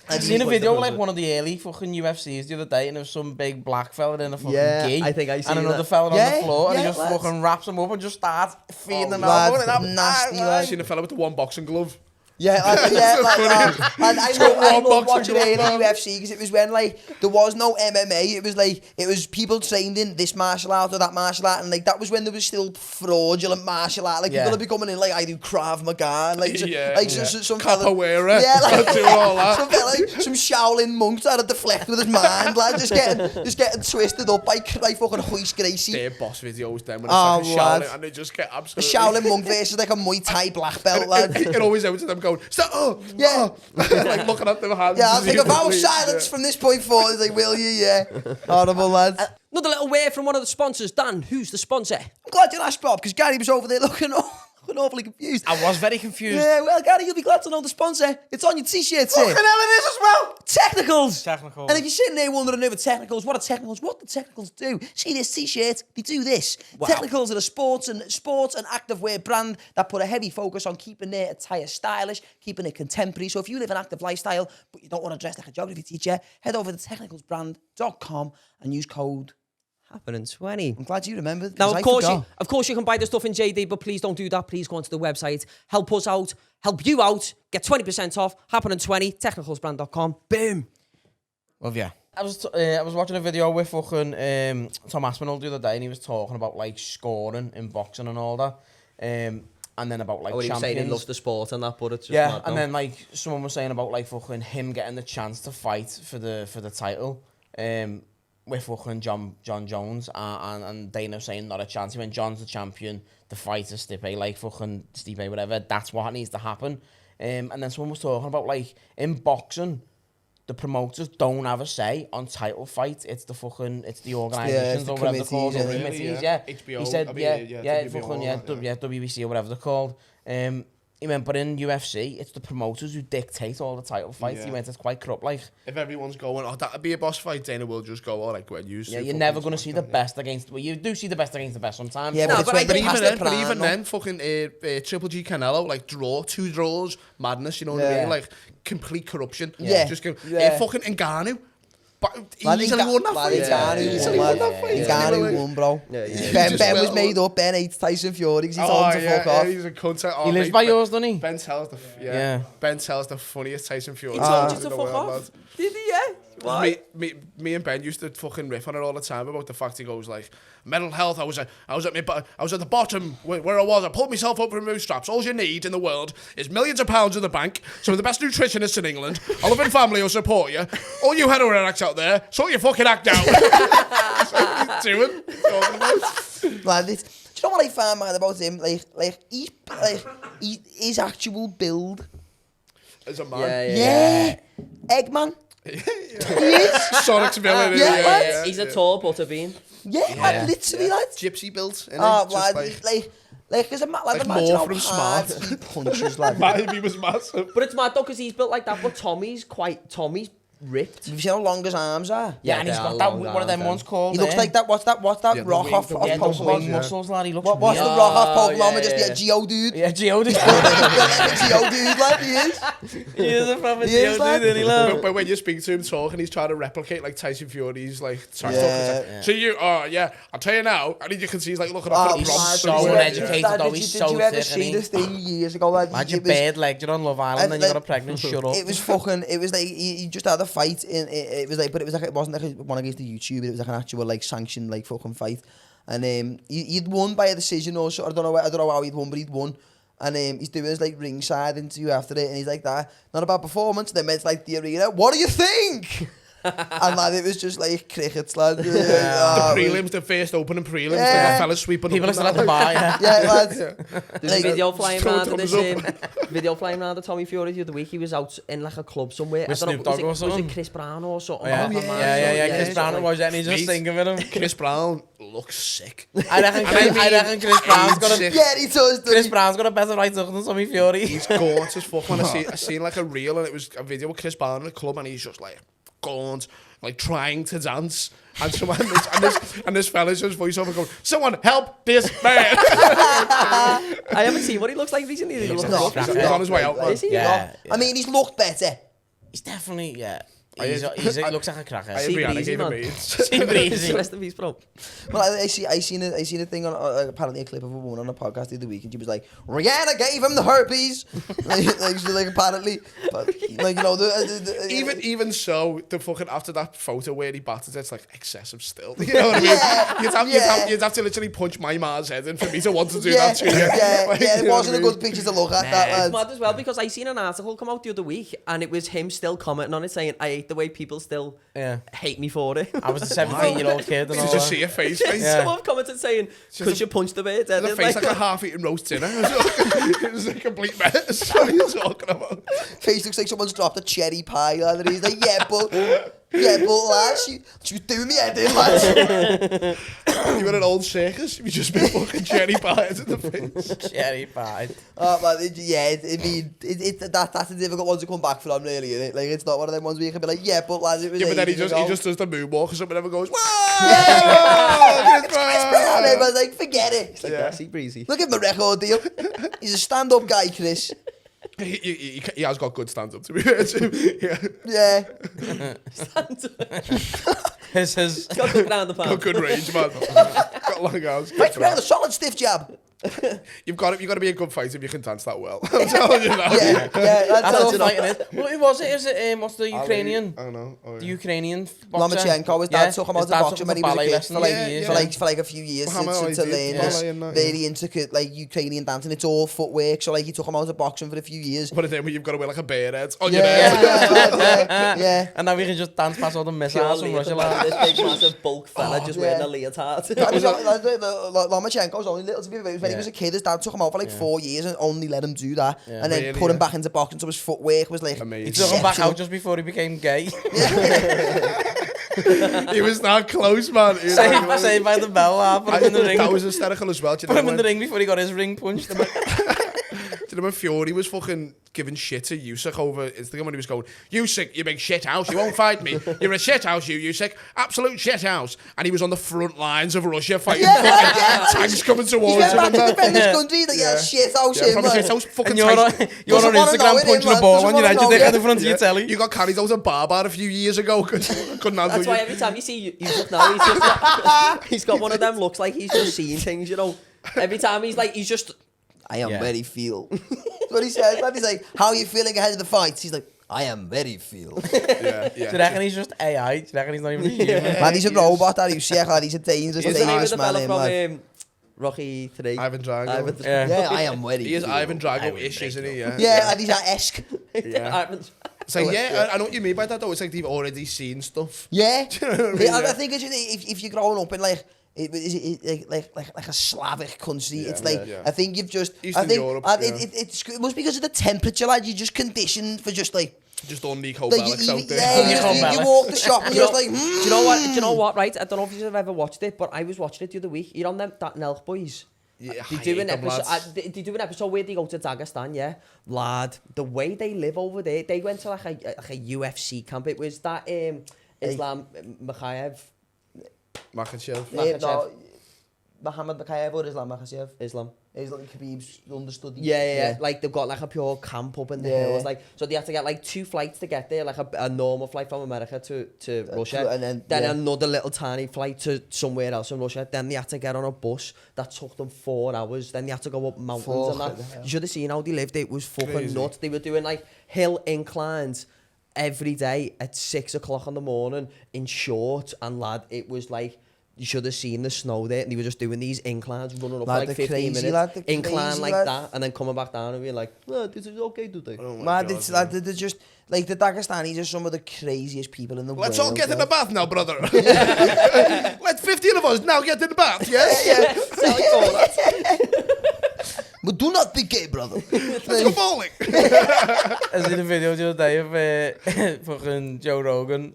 I've
Seen a video of like one of the early fucking UFCs the other day, and there was some big black fella in a fucking
Yeah,
gi,
I think I
and
seen
another
that.
fella on
Yeah,
the floor, and he
yeah,
just
lads.
fucking wraps him up and just starts feeding them
lads,
out.
nasty,
I
lads.
seen a fella with the one boxing glove.
Yeah, I love watching early UFC because it was when like there was no MMA. It was people trained in this martial art or that martial art, and like that was when there was still fraudulent martial art. Like
Yeah.
people are becoming in like I do Krav Maga, and like some fella,
Capoeira.
yeah, like
Do all that.
some fella, some Shaolin monk trying to deflect with his mind, like just getting twisted up by fucking Hoist Gracie.
Their boss videos then when
Oh,
it's like a
lad.
Shaolin, and they just get
A
absolutely.
Shaolin monk versus like a Muay Thai black belt, lad.
It always ends with them going, stop,
Yeah.
like looking at their hands.
Yeah, I'll take a vow of
Yeah.
silence from this point forward. It's like, will you? Yeah. Horrible, lads.
Another little word from one of the sponsors. Dan, who's the sponsor?
I'm glad you asked, Bob, because Gary was over there looking awfully confused.
I was very confused.
Yeah, well, Gary, you'll be glad to know the sponsor. It's on your t-shirt, sir.
Fucking hell it is as well.
Technicals.
Technicals.
And if you're sitting there wondering over technicals, what the technicals do? See this t-shirt? They do this.
Wow.
Technicals are a sports and activewear brand that put a heavy focus on keeping their attire stylish, keeping it contemporary. So if you live an active lifestyle, but you don't want to dress like a geography teacher, head over to technicalsbrand.com and use code.
Happening 20.
I'm glad you remembered.
Now,
'cause I
of
forgot.
course, you can buy the stuff in JD, but please don't do that. Please go onto the website. Help us out. Help you out. Get 20% off. Happening 20. Technicalsbrand.com. Boom.
Love ya. I was watching a video with fucking Tom Aspinall the other day, and he was talking about like scoring in boxing and all that, and then about like
He was saying he
champions.
loves the sport and that, but it's just
Yeah,
mad,
and
no?
then like someone was saying about like fucking him getting the chance to fight for the title, with fucking John Jones, and Dana saying not a chance. He went, John's the champion, the fight is Stipe, like fucking Stipe, whatever. That's what needs to happen. And then someone was talking about like in boxing, the promoters don't have a say on title fights. It's the organisations
the
or whatever they're called.
committees,
The
yeah.
committees,
Yeah.
yeah.
HBO,
He said,
I mean,
yeah, WBC or whatever they're called. He went, but in UFC, it's the promoters who dictate all the title fights.
Yeah.
He went, it's quite corrupt, like.
If everyone's going, oh, that'd be a boss fight, Dana will just go, all right, go ahead, use
Yeah, you're never going to see the best against... Well, you do see the best against the best sometimes.
Yeah,
No,
but,
but
it's
I
when
think-
past the prime,
even
no?
then, fucking Triple G Canelo, like two draws, madness, you know what I
Yeah.
mean? Like complete corruption.
Yeah.
Just go,
Yeah.
fucking Ngannou, but
Lad,
easily won that
lad,
fight.
Ngannou
Easily
won,
won
lad.
that fight.
Ngannou won, bro.
Yeah, yeah.
Ben was
well-
made up. Ben hates Tyson Fury because he told
Oh,
him to
yeah,
fuck off.
he's a cunt. Oh,
He lives
mate,
by yours, doesn't he?
Ben Tell's
Yeah.
Ben Tell's the funniest Tyson Fury.
He told you
in
to
the
fuck
world,
off.
lad.
Did he, yeah? Why?
Me and Ben used to fucking riff on it all the time about the fact he goes like, mental health. I was at the bottom where I was. I pulled myself up from bootstraps. All you need in the world is millions of pounds in the bank. Some of the best nutritionists in England. A loving family will support you. All you hetero acts out there, sort your fucking act out. That's what he's doing. Talking about.
Lad, do you know what I find mad about him? His actual build.
As a man.
Yeah. Eggman. He is.
Sonic's villain.
Yeah, lad.
He's a tall butterbean.
Yeah, lad, literally, lad.
Gypsy built.
Oh,
Just
lad,
like,
like, cause
Like
imagine
more
how
from
hard
Smart.
he punches, lad.
man, he was massive.
But it's mad though, because he's built like that, but Tommy's ripped.
Have you seen how long his arms are?
Yeah, and he's
they
got
are
that,
long
one of them
arms,
ones called...
He looks like that. What's that
Yeah, the
rock
wing-
off
the
Yeah, those wing
Pokemon?
muscles, lad. He looks
What's the
weird.
rock off
Oh,
Pokemon?
yeah,
Just
yeah.
yeah, Geo dude.
Yeah, Geodude.
Geo dude, like he is.
He is a proper
He is, lad.
Geodude, isn't he, lad?
But when you speak to him talking, he's trying to replicate like Tyson Fury's like trash
Yeah.
talk. He's like, so you, I'll tell you now. And you can see he's like looking up
Oh,
at the
he's
bronze.
so
did you-
uneducated,
Dad,
though,
did
he's
you-
so
Did you ever
thick,
see
isn't he?
this thing years ago? Lad?
Imagine
It was-
bad leg, you're on Love Island, then you got a pregnant, shut up.
It was fucking. It was like he just had a fight in. It was like, but it was like it wasn't like one against the YouTuber. It was like an actual like sanctioned like fucking fight, and he'd won by a decision or so. I don't know how he'd won, but he'd won. And he's doing his like ringside interview after it, and he's like, "That not a bad performance." Then went to like the arena. What do you think? And lad, it was just like crickets, lad.
The prelims, the first opening prelims,
Yeah.
the fellas sweeping
People are
up.
still at the bar, yeah.
Yeah, lad.
There's
Like,
a video flying
throw
around of
thumbs
this
up.
video flying around of Tommy Fury the other week. He was out in like a club somewhere.
With
I don't know,
Snoop Dogg or
was
something?
it Chris Brown or something?
Yeah,
Like that, man.
yeah. Chris
So,
Brown
like,
was there and he's just
Mate.
singing with him.
Chris Brown looks sick.
I reckon Chris Brown's got a...
yeah, he does.
Chris Brown's got a better right hook than Tommy Fury.
He's gaunt as fuck. When I seen like a reel and it was a video with Chris Brown in a club and he's just like gaunt, like trying to dance. And someone and this fella's just voiceover going, "Someone help this man!"
I haven't seen what he looks like recently. He looks
not.
like-
He's on his way out, man.
Is he?
Yeah.
I mean, he's looked better.
He's definitely, yeah.
I-
He looks like a cracker.
I
See,
agree, I
breezy,
gave him
man.
AIDS.
Breezy.
Rest in peace, bro.
Well, I seen a thing on apparently a clip of a woman on a podcast the other week, and she was like, "Rihanna gave him the herpes." like apparently, but like you know the
Even so, the fucking after that photo where he battered it's like excessive still. You know what I mean?
Yeah,
You'd have to literally punch my ma's head in for me to want to do
yeah,
that to you.
yeah,
Like,
yeah.
you
It
know
wasn't a
what I
good picture to look at. That
It's
lad.
mad as well because I seen an article come out the other week and it was him still commenting on it saying, "I hate the way people still
Yeah.
hate me for it."
I was a 17-year-old kid and
mean?
all
To just
that.
see your face, mate.
Yeah.
Someone commented saying, "Because you punched the bird."
The face like a half-eaten roast dinner. It was a complete mess. What are you talking about?
Face looks like someone's dropped a cherry pie, lad. And he's like, "Yeah, but lad, she was doing me head in, lad."
You were an old circus. You just been fucking cherry pies in the face.
Cherry pie.
Oh man, that's a difficult one to come back from, really. Isn't it? Like it's not one of them ones where you can be like, "Yeah, but lad, it was."
Yeah, but then he
ages ago."
just does the moonwalk or something. Never goes.
It's Chris Brown. Everyone's like, "Forget it."
It's like
Yeah.
grassy breezy.
Look at my record deal. He's a stand-up guy, Chris.
He has got good stand up to be fair to him. Yeah.
Yeah.
His
Got good round the
Got
pound.
good range, man. Got long arms.
Right, well, a solid stiff jab.
You've got to be a good fighter if you can dance that well. I'm telling you that.
Yeah, yeah.
That's all
That's
fighting is. Well, who was it? Is it what's the Ukrainian?
I don't know. Oh,
The
yeah.
Ukrainian boxer?
Lomachenko, his dad took him out
His
to
dad
boxing
took
when he
him
was a
ballet
kid
lessons
for like,
for years,
for like a few years
Muhammad
to
Ali did
learn
ballet and that,
really intricate like Ukrainian dancing. It's all footwork, so like he took him out to boxing for a few years.
What a thing where you've got to wear like a bear head on
Yeah,
your head.
yeah.
And now we can just dance past all the
Pure
missiles from Russia.
leotard,
Like.
this big massive bulk fella just wearing
yeah.
a leotard.
Lomachenko's only little to be when he was a kid. His dad took him out for like 4 years and only let him do that, and then
Really,
put him
yeah.
back into boxing. So his footwork was like
Amazing.
He took him back
exceptional.
out just before he became gay.
He was that close, man. He was that close.
Saved by the bell. Put him in the ring.
That was hysterical as well. Do you
Put
know
him in the
when-
ring before he got his ring punched.
Do you know when Fury was fucking giving shit to Usyk over Instagram when he was going, "Usyk, you big shit house, you won't fight me. You're a shit house, you Usyk, absolute shit house." And he was on the front lines of Russia fighting fucking tanks coming
He's
towards
went
him.
back
And
to
that.
defend his country. He's like, yeah, shit house him,
From a shit
man.
house, fucking
And you're on,
tanks.
you're on
Doesn't wanna know
Instagram
it,
punching
man.
a ball
Doesn't
on
wanna
United
know
dick
it.
in front of your telly.
You got carried out a barbar a few years ago. Couldn't handle
That's why
you.
every time you see Yusuf now, he's just got, he's got one of them looks like he's just seeing things, you know. Every time he's just,
I am
Yeah.
very feel. That's what he says, man. He's like, how are you feeling ahead of the fights? He's like, I am very feel.
Yeah,
Do you
yeah.
reckon he's just AI? Do you reckon he's not even a human?
Man, he's a robot, that he's sick, he's a dangerous,
what's the name of
dangerous
the
man,
fella
him,
from
man.
Rocky 3?
Ivan Drago.
Yeah.
Yeah, I am very
He is
feel.
Ivan Drago-ish, isn't he? Yeah.
Yeah, and he's a esque.
It's like, yeah, I know what you mean by that though. It's like they've already seen stuff.
Yeah.
Do you know what I mean?
Yeah, I
Yeah.
think if you're growing up in like like a Slavic country, it's like
yeah.
I think you've just
Eastern
I think
Europe,
it must be because of the temperature, lad. You're just conditioned for just like
Just Nico
like
Bellic's out there.
you walk the shop and you're just like.
Do you know what? Do you know what? Right? I don't know if you've ever watched it, but I was watching it the other week. You're on them that Nelk boys.
Yeah,
They
I
do
hate
an
them,
episode.
lads.
They do an episode where they go to Dagestan. Yeah, lad. The way they live over there, they went to like a UFC camp. It was that Islam Makhachev.
Makachev.
No, Muhammad Bakayev or Islam Makhachev.
Islam.
He's like Khabib's understudy.
Yeah. Like they've got like a pure camp up in the
Yeah.
hills. Like so they had to get like 2 flights to get there, like a normal flight from America to Russia,
and then,
then
yeah.
another little tiny flight to somewhere else in Russia. Then they had to get on a bus that took them 4 hours. Then they had to go up mountains and that.
Fucking hell.
You should have seen how they lived. It was fucking
Crazy.
nuts. They were doing like hill inclines every day at 6 o'clock in the morning in shorts, and lad, it was like you should have seen the snow there, and they were just doing these inclines, running up for
Lad,
like
the
15
crazy,
minutes,
lad, the
incline
crazy,
like
lad.
that, and then coming back down and being like, oh, this is okay today.
Oh my
Man,
God,
it's
man.
like they're just like the Dagestanis are some of the craziest people in the world.
Let's all get in the
lad.
bath now, brother. Let's 15 of us now get in the bath, yes?
But do not be gay, brother.
Let's go bowling.
I seen a video the other day of fucking Joe Rogan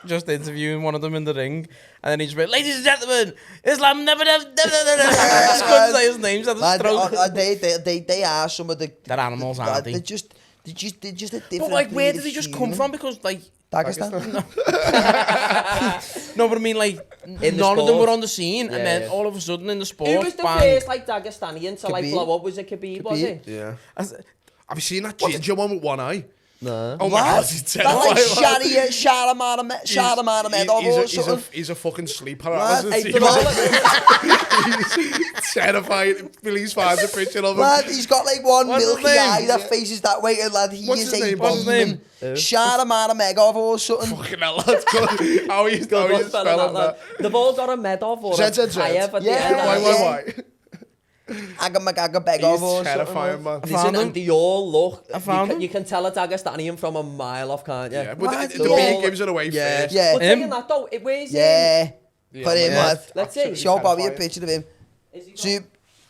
just interviewing one of them in the ring, and then he just went, "Ladies and gentlemen, Islam never." Just couldn't say his name, so
Lad,
the
they are some of the.
They're animals, aren't they?
They're just a different.
But like, where
breed
did
of
they just come
human.
from? Because like,
Dagestan.
no, but I mean like,
the
none of them
sport.
were on the scene, and then
Yeah.
all of a sudden in the sport,
Who was the
bang.
first like Dagestanian to like
Khabib.
blow up? Was it Khabib, was
Khabib.
it?
Yeah.
I s-
Have you seen that ginger one with one eye?
No.
Oh my
What?
God, he's
That's like
terrifying.
Sharamar or something.
He's a fucking sleep
Lad,
paralysis.
Hey, they're all-
He's terrifying. Police finds a picture of him.
Lad, he's got like one
What's his
milky
name?
eye that faces that way, and lad, he
What's
is
his
a
name? What's his
demon. Sharamar or something.
Fucking hell, that's good. How are you
Good
spelling
one,
that?
They've all got a Medov or a
ZZZ.
tie-up at the
Yeah,
end.
Why,
haven't
why,
they?
why?
Aga Begov or
He's terrifying, man.
Listen,
found him.
and they all look.
I found him.
You can tell a Dagestanian from a mile off, can't you?
Yeah, but
Lad,
the
yeah.
beat gives it away
Yeah.
first.
Yeah.
But
Him?
saying that though, where's he?
Yeah. Put him,
Yeah.
lad.
Let's see.
Show Bobby a
Terrifying.
picture of him.
Is he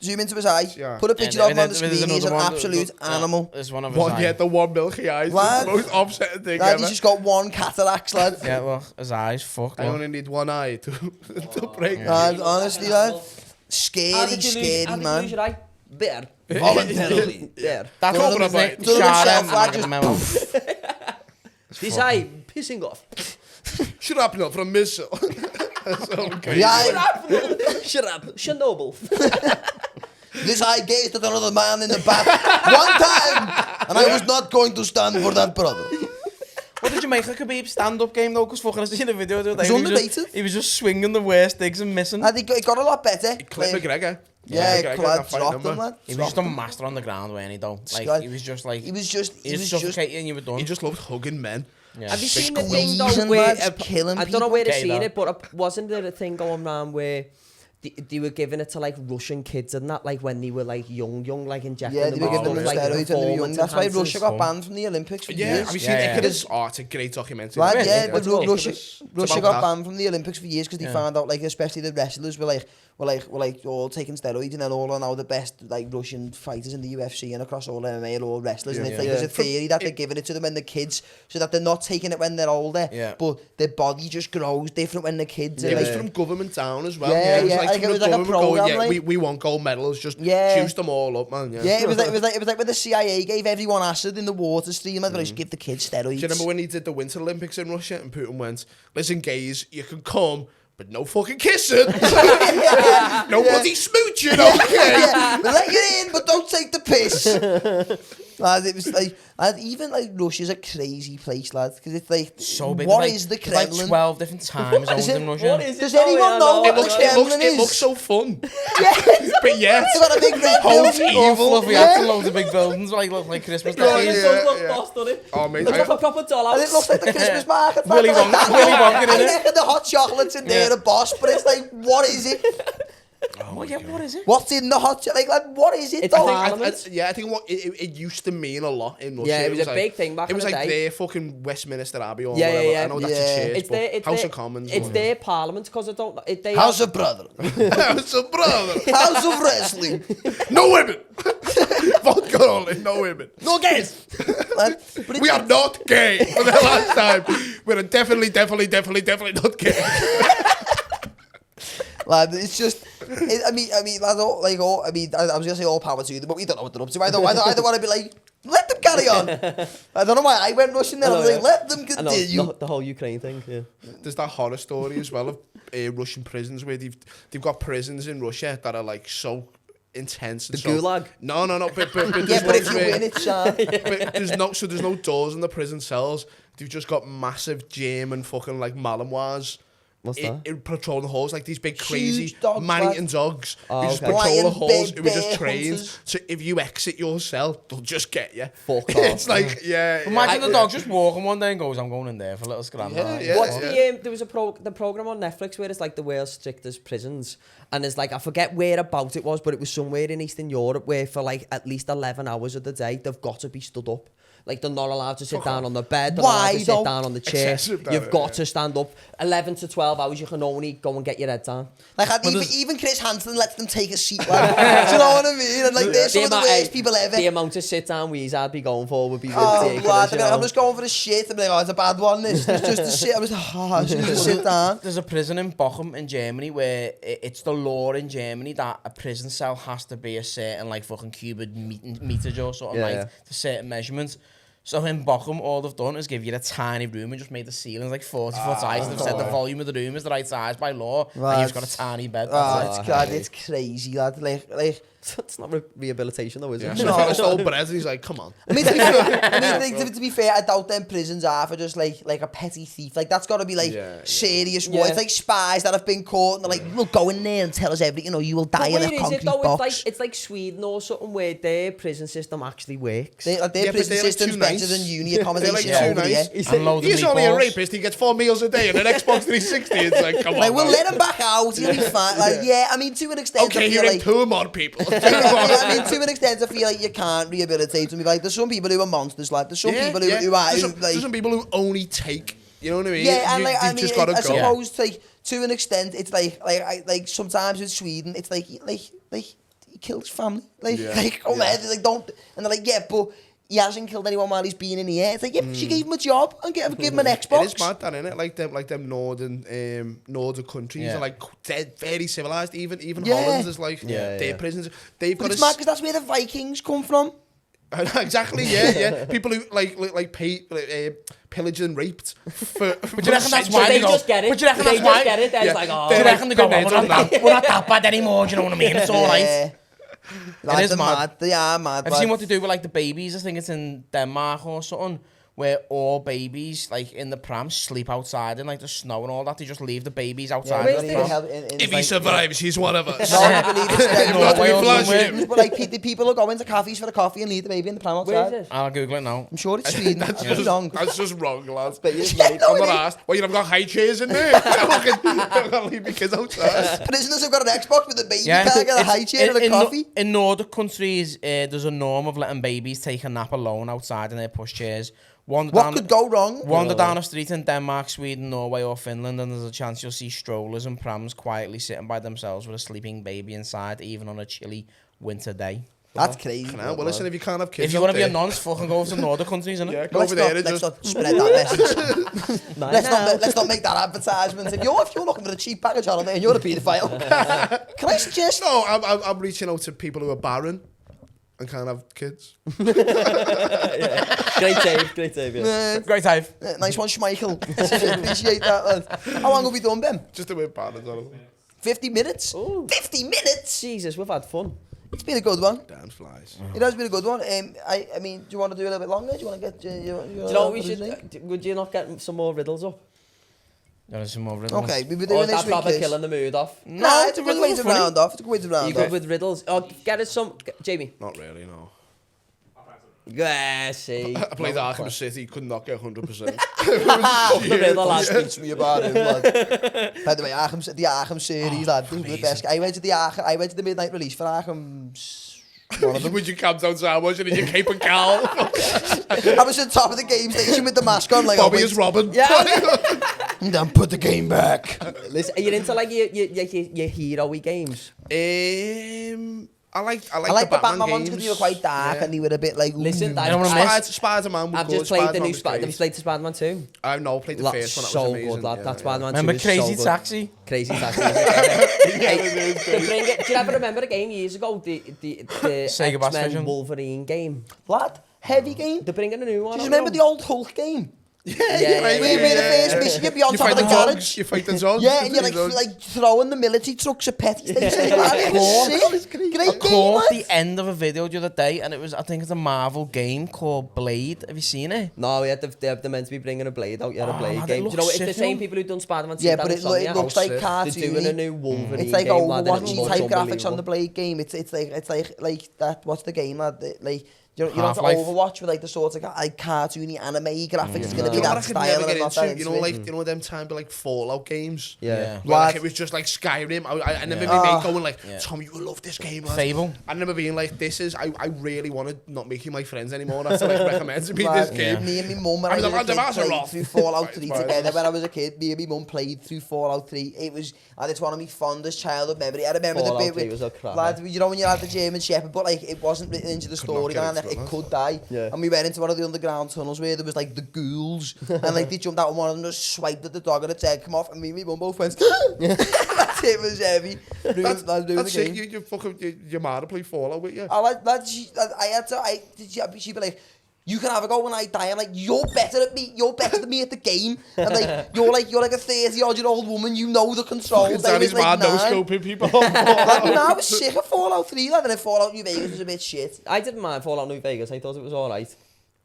Zoom into his eye.
Yeah.
Put a picture
And
of him on the
then there's
screen. He's an
another one,
absolute animal.
There's one of his
One,
eyes.
yeah, the one milky eyes.
Lad.
The most upsetting thing
Lad,
ever.
he's just got one cataract, lad.
Yeah, look, his eyes fucked.
I
Look.
only need one eye to break.
Lad, honestly, lad.
How
Scary,
did you lose-
scary,
how did you
man.
lose your eye? There. Voluntarily. There.
That's
One
all
of
his
them
name.
is like-
Sharon,
lad,
I
just
remember.
This eye pissing off.
Shut up, no, from missile. That's so crazy.
Yeah,
Shut up. Chernobyl.
this eye gazed at another man in the back one time, and I was not going to stand for that, brother.
What did you make of Khabib's stand-up game though? Because fucking I seen the video the other day.
It was
He
underrated.
he was just swinging the worst digs and missing.
I think it got a lot better.
Clip
Like,
McGregor.
yeah,
McGregor,
Clad
that fight
dropped him,
number.
lad.
He was just a master on the ground, weren't he though? Like,
Like,
he was just like,
He was just
suffocating and you were done.
He just loved hugging men.
Yeah.
Have you seen the thing though
Squeezing
where
lads, killing
I don't know where to
people.
see
Okay,
it, but wasn't there a thing going around where they were giving it to like Russian kids and that, like when they were like young, like injecting
Yeah,
them
they were
with
giving them
stuff, like,
steroids when they were young.
performance
That's why
enhancers.
Russia got banned from the Olympics for
Yeah,
years.
have you seen
Yeah,
it?
yeah.
Oh, it's a great documentary.
Right,
Yeah,
yeah,
yeah,
but
it's
Russia
about
got
that.
banned from the Olympics for years because they
Yeah.
found out, like, especially the wrestlers were all taking steroids, and then all are now the best like Russian fighters in the UFC and across all MMA are all wrestlers. And
Yeah.
it's like
Yeah.
there's a theory that they're giving it to them when they're kids, so that they're not taking it when they're older.
Yeah.
But their body just grows different when they're kids.
It
and,
was
like,
from government down as well.
Yeah,
it was
yeah,
like
I think
from
it was
the
like a
government going,
programme,
yeah,
like-
we want gold medals, just
Yeah.
juice them all up, man.
yeah, it was like when the CIA gave everyone acid in the water stream, and they just give the kids steroids.
Do you remember when he did the Winter Olympics in Russia and Putin went, listen, gays, you can come, but no fucking kissing. No bloody smooching, okay?
Yeah, we'll let you in, but don't take the piss. Lad, it was like, lad, even like Russia's a crazy place, lad, because it's like,
So big.
what
like,
is the
there's like
Kremlin?
12 different time zones
it-
in Russia.
What is it?
Does anyone
Oh, yeah,
know
I
what
know.
the
It
Kremlin
looks
is?
so fun.
Yeah,
But yet,
it's got a big red
Holds
building.
All
evil.
fluffy hats and loads of big buildings, like look like Christmas
Oh,
trees.
it
Yeah,
does look
yeah.
boss, doesn't it?
oh mate,
Looks like a proper
And
dollhouse.
it looks like the Christmas market.
Willy
like
Wonka- Willy Wonka in
I
it.
reckon the hot chocolates in there
Yeah.
are boss, but it's like, what is it?
Oh, yeah, what is it?
What's in the hot chocolate? Like, what is it
It's
though?
Parliament.
I think what it used to mean a lot in Russia.
Yeah, it was a
like,
big thing back
It
in
was
the
like
day.
their fucking Westminster Abbey or
Yeah, yeah,
whatever.
yeah.
I know that's
Yeah.
a church,
It's
but
their,
House of Commons.
It's
or
their parliament because I don't. They
House of brother.
House of Brother.
House of wrestling.
No women. Vodka only, no women.
no gays.
Lad, but
We are not gay for the last time. We're definitely not gay.
Lad, it's just, I mean, lad, I was gonna say all power to them, but we don't know what they're up to. I don't want to be like, let them carry on. I don't know why I went Russian there. I was like, let them
I know,
continue.
the whole Ukraine thing. Yeah.
There's that horror story as well of Russian prisons where they've got prisons in Russia that are like so intense. And
The
so,
Gulag?
No. But
Yeah,
there's
but if
ones
you
where-
win it, Sean.
but there's no doors in the prison cells. They've just got massive German fucking like Malinois
What's that?
in patrolling the halls, like these big crazy
Huge dogs,
man-eating dogs
Oh,
who just
okay.
patrol the
Lion,
halls,
big
who are just
bear
trained.
hunters.
So if you exit your cell, they'll just get you.
Fuck
It's
off.
like, yeah.
Imagine
yeah.
the dog just walking one day and goes, I'm going in there for a little scram.
Yeah.
What's the there was a the program on Netflix where it's like the world's strictest prisons, and it's like I forget where about it was, but it was somewhere in Eastern Europe where for like at least 11 hours of the day they've got to be stood up. Like they're not allowed to sit down on the bed, they're not allowed
Why,
to sit
though?
down on the chair.
Excessive,
You've
though,
got
yeah.
to stand up. 11 to 12 hours, you can only go and get your head down.
Like, even Chris Hansen lets them take a seat. Like, do you know what I mean? And like, they're some of the worst people ever.
The amount of sit down wheeze I'd be going for would be
Oh,
ridiculous.
lad,
You know?
I'm just going for the shit. I'm like, oh, it's a bad one. This it's just a shit. I'm just, oh, just sit down.
There's a prison in Bochum in Germany where it's the law in Germany that a prison cell has to be a certain like fucking cubic meters or something to certain measurements. So in Bochum, all they've done is give you a tiny room and just made the ceilings like 40 foot high. So they've said the volume of the room is the right size by law, and you've got a tiny bed.
Oh, it's crazy, lad. Like,
It's not rehabilitation though, is
Yeah,
it?
so he's old bread and he's like, come on.
I mean, to be fair, I doubt them prisons are for just like a petty thief. Like, that's got to be like serious war.
Yeah.
It's like spies that have been caught and they're like, we'll go in there and tell us everything. You know, you will die in a concrete box.
It's like Sweden or something where their prison system actually works.
Their
Yeah, but
prison
they're like
system's
too
better
nice.
than uni
They're like
accommodation
too
over
nice.
here.
And loads of
He's only a
meatballs.
rapist, he gets 4 meals a day and an Xbox 360. It's like, come on.
Like, we'll
man.
let him back out. He'll be fine. Like, yeah, I mean, to an extent,
Okay,
I
you're
feel
in
like...
poor mod people.
I mean, to an extent, I feel like you can't rehabilitate them. Like, there's some people who are monsters, like, there's some people who are...
There's some people who only take, you know what I mean?
Yeah, and like, I
You've
mean,
just got to
I
go.
suppose, like, to an extent, it's like sometimes with Sweden, it's like he killed his family. Like, oh man, like, don't... And they're like, yeah, but he hasn't killed anyone while he's been in the air. It's like, yeah, but she gave him a job and give him an Xbox.
It is mad that, innit? Like them northern countries are like they're very civilized. Even Holland is like their prisons. They've
But
got
it's mad because that's where the Vikings come from.
exactly, yeah. People who like pillaged and raped.
But you reckon that's why
They
they go?
just get it.
But you reckon
They
that's
just
why?
get it. They're
Yeah.
like, oh.
Do you
They're
reckon they go,
like,
we're not that bad anymore, do you know what I mean? It's all right.
Like,
is
they're
mad.
They are mad.
Have you seen what they do with like the babies? I think it's in Denmark or something, where all babies like in the pram sleep outside in like the snow and all that. They just leave the babies outside
where's
in the
this?
pram.
If he survives, he's one of us.
No, I believe it's
Not to be
Norway or
flashing.
But like, the people who go into cafes for the coffee and leave the baby in the pram outside.
Where is this?
I'll Google it now.
I'm sure it's Sweden.
That's
That's wrong.
just wrong, lads.
But yeah, no,
I'm not
it is.
asked. Well, you've got high chairs in there. I'm gonna leave my kids outside.
Prisoners have got an Xbox with a baby
Yeah,
can't get a high chair and a coffee.
In Nordic countries, there's a norm of letting babies take a nap alone outside in their pushchairs.
What could go wrong?
Wander down a street in Denmark, Sweden, Norway or Finland and there's a chance you'll see strollers and prams quietly sitting by themselves with a sleeping baby inside, even on a chilly winter day.
That's crazy.
Well, listen, if you can't have kids,
If you want to be a nonce, fucking go to Nordic countries, innit?
yeah, go
Let's
over there and
let's
just.
not spread that message. Let's not make that advertisement. If you're looking for a cheap package holiday and you're a paedophile, can I suggest?
No, I'm reaching out to people who are barren and can't have kids.
Great save, yeah.
Great time.
Nice one, Schmeichel. Appreciate that, lad. How long have we done, Ben?
Just the way barren.
50 minutes?
Ooh.
50 minutes?
Jesus, we've had fun.
It's been a good one.
Damn flies.
It has been a good one. I mean, do you want to do a little bit longer? Do you want to get...
Do you know what we should... Would you not get some more riddles up?
There's some more riddles.
Okay, we were
Or
doing
is that
this week,
proper
Chris.
killing the mood off?
Nah, it's a good way
riddles
to
are funny.
round off. It's a good way to
You
round
good
off.
with riddles? Oh, get us some... Jamie.
Not really, no.
Yeah, see.
I played Arkham City, could not get 100%.
The riddle, lad.
Speak to me about him, lad. By the way, the Arkham series, lad. These were the best. I went to the midnight release for Arkham. One of them.
With your cabs out sandwich and in your cape and cowl.
I was at the top of the game station with the mask on, like,
Bobby is Robin.
Yeah.
and then put the game back.
Listen, are you into like your hero-y games?
I like
the Batman ones because they were quite dark and they were a bit like.
Listen,
I don't want to miss.
Spider-Man was
I've
good.
just played the
Spider-Man
new
was
Spider-Man.
great.
Have you played the Spider-Man 2?
I've no played the first one. That
So
was amazing.
good, lad.
Yeah,
That's
yeah.
Spider-Man 2
Remember
is so
Crazy
good.
Taxi?
Crazy Taxi. Do you ever remember a game years ago? The
Sega Bass
X-Men
version.
Wolverine game.
Lad, heavy game.
They're bringing a new one.
Do you
out
remember
now.
the old Hulk game?
Yeah,
yeah,
We're the first mission, you'd be on
You
top
fight
of
the
the
dogs.
garage.
You fight the dogs.
Yeah, and you're like throwing the military trucks at petty stations. It was sick. Great
I
game,
caught the
lad.
end of a video the other day, and I think it's a Marvel game called Blade. Have you seen it?
No, yeah, they're meant to be bringing a Blade out. Yeah, a Blade
man, it
game. Do you know,
looks
it's the
sick,
same
yo.
people who've done Spider-Man 2.
Yeah, but it looks like
They're doing a
cartoony.
new Wolverine
It's like
game, lad, and it
Overwatch
looks
type graphics on
unbelievable.
the Blade game. It's like that. What's the game, lad? Like you're on
Half-Life.
Overwatch with like the sort of like cartoony anime graphics. It's gonna be
You know what I
that
could
style,
never
and
get
I'm not that
into? You know,
into
like
it.
you know them time like Fallout games.
Yeah.
Where, like,
Lad.
it was just like Skyrim. I remember
Yeah.
my mate going like,
Yeah.
Tom, you will love this game. Lad.
Fable.
I remember being like, this is, I really want to not make you my friends anymore. That's like recommend to me
Lad,
this game.
Me and my mum when
I'm
I
the
was a
lad of
kid played
Azeroth.
through Fallout 3
Right,
together. When I was a kid, me and my mum played through Fallout 3. It was, and it's one of my fondest childhood memories. I remember
Fallout
the bit
3 was a cracker.
lad, you know when you had the German Shepherd, but like it wasn't written into the
Could not get
storyline,
into
that
it,
it
lad.
could die.
Yeah.
And we went into one of the underground tunnels where there was like the ghouls, and like they jumped out and one of them just swiped at the dog and its head come off, and me and my mum both went. That's it, was heavy.
That's
That's
it. You fucking, your mad to play Fallout with you.
I like that. She'd be like, you can have a go when I die. I'm like, you're better at me. You're better than me at the game. And like, you're like a 30-odd-year-old woman. You know the controls.
Danny's
like
mad no
9.
scoping people.
Like, you know, I was sick of Fallout 3, lad, and then Fallout New Vegas was a bit shit.
I didn't mind Fallout New Vegas. I thought it was alright.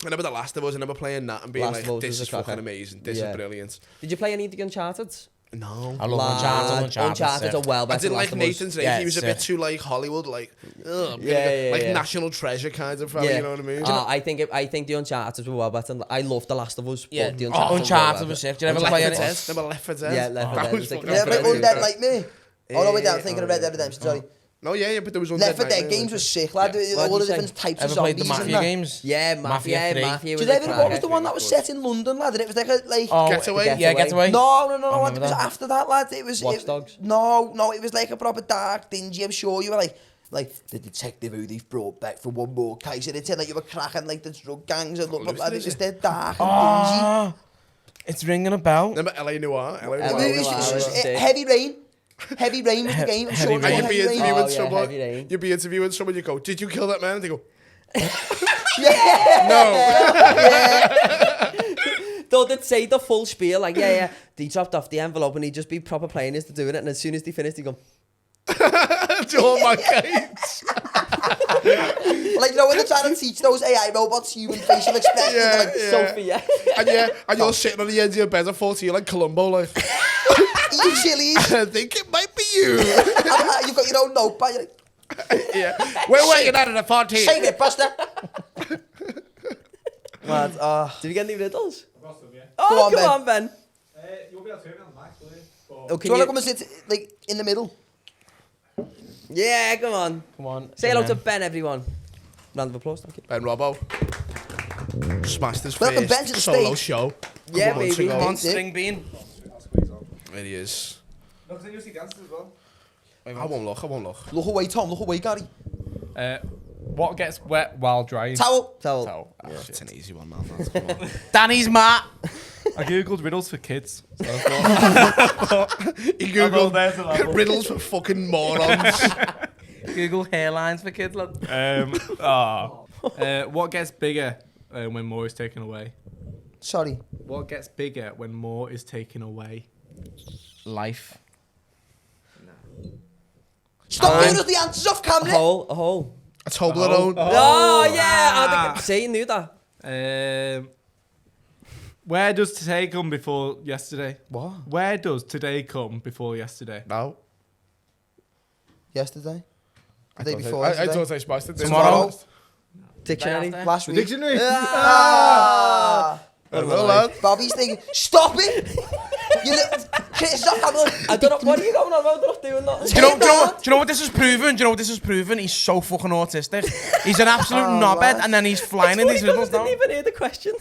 I remember The Last of Us. I remember playing that and being
Last
like,
of Us
this
was a
is fucking
cracker.
amazing. This
Yeah.
is brilliant.
Did you play any of the Uncharted?
No.
I love Uncharted.
Uncharted are well
I
better
didn't
than
like
Last of Us.
Nathan's name.
Yeah,
He was a
sick.
bit too like Hollywood, like, ugh,
Yeah,
like
yeah.
National Treasure kind of fella, you know what I mean?
I think the Uncharted were well better. I love The Last of Us,
Yeah.
but the
Oh,
Uncharted,
Uncharted was sick. Did you ever
Left
play
4
any?
Dead. Remember Left 4 Dead?
Yeah, Left 4
That
Dead
was
was a
fucking
great
Yeah, like
brilliant.
Undead Like Me. Oh no, wait, I'm thinking of Red Dead Redemption, sorry.
No, yeah, but there was Undead
Left 4
Nightmare,
Dead games
like-
was sick, lad.
What'd
All
you
the
say?
different types
Ever
of
played
zombies
the
and
Mafia
that.
games?
Yeah,
Mafia
Mafia
3.
was
Do you
a
ever, what was
cracker.
the one that was set in London, lad? And it was like a, like...
Oh,
Getaway?
Yeah, Getaway.
No, it
remember
was
that.
after that, lad. It was...
Watch Dogs?
No, it was like a proper dark, dingy, I'm sure you were like the detective who they've brought back for one more case, and it said like you were cracking like the drug gangs and look, but lad, it was dead dark and dingy.
Ah, it's ringing a bell.
Remember LA Noire? LA
And
Noire.
it was-
was sick.
Heavy Rain. Heavy Rain was the game. I'm
Heavy
sure it was
Rain.
And you'd be
Heavy Rain.
interviewing
Oh, yeah,
someone.
Heavy Rain.
You'd be interviewing someone. You go, "Did you kill that man?" And they go,
Though they'd say the full spiel, like, yeah, they dropped off the envelope and he'd just be proper playing as to doing it, and as soon as they finished, he'd go,
"Joel, my case."
Like, you know, when they're trying to teach those AI robots human facial expressions,
Yeah,
they're like,
yeah.
Sophia.
And you're sitting on the edge of your bed at 14 like Columbo, like,
eating chilies.
I think it might be you.
And you've got your own notepad. You're like,
Yeah. We're working at it at 14.
save it, Buster. Mad,
Did we get any riddles?
Got some, yeah.
Oh,
Go on,
come
Ben.
on, Ben.
You'll be able to hear me on the mic, will you? But
Oh,
Do
can
you want to
you...
come and sit, like, in the middle?
Yeah, come on.
Come on.
Say hello to Ben, everyone. Round of applause, thank you.
Ben Robbo smashed his
Welcome,
first
Ben, to the
solo
stage.
show.
Yeah,
months
baby.
ago.
Come on,
Hey,
string bean.
I'll squeeze on.
It is.
No, because I usually dances as well.
I won't look.
Look away, Tom. Look away, Gary.
What gets wet while drying?
Towel.
Towel.
It's an easy one, man. Come on.
Danny's Matt.
I googled riddles for kids. So I thought,
He
there's the
googled
level.
riddles for fucking morons.
Google hairlines for kids, lad.
what gets bigger when more is taken away?
Sorry.
What gets bigger when more is taken away?
Life.
Stop giving us the answers off camera.
A hole.
A Toblerone.
Oh, yeah. See, you knew that.
Where does today come before yesterday?
What?
Where does today come before yesterday?
No.
Yesterday? The day
I
before
I
yesterday?
thought I spiced it.
Tomorrow.
Dictionary.
Last week.
Dictionary.
Ah!
I don't know, lad.
Bobby's thinking, stop it! You little... Stop having
I don't know. What are you going on about? They're not doing that.
Do you know what this has proven? Do you know what this has proven? He's so fucking autistic. He's an absolute knobhead,
lad.
and then he's flying in these riddles
didn't
now.
even hear the question.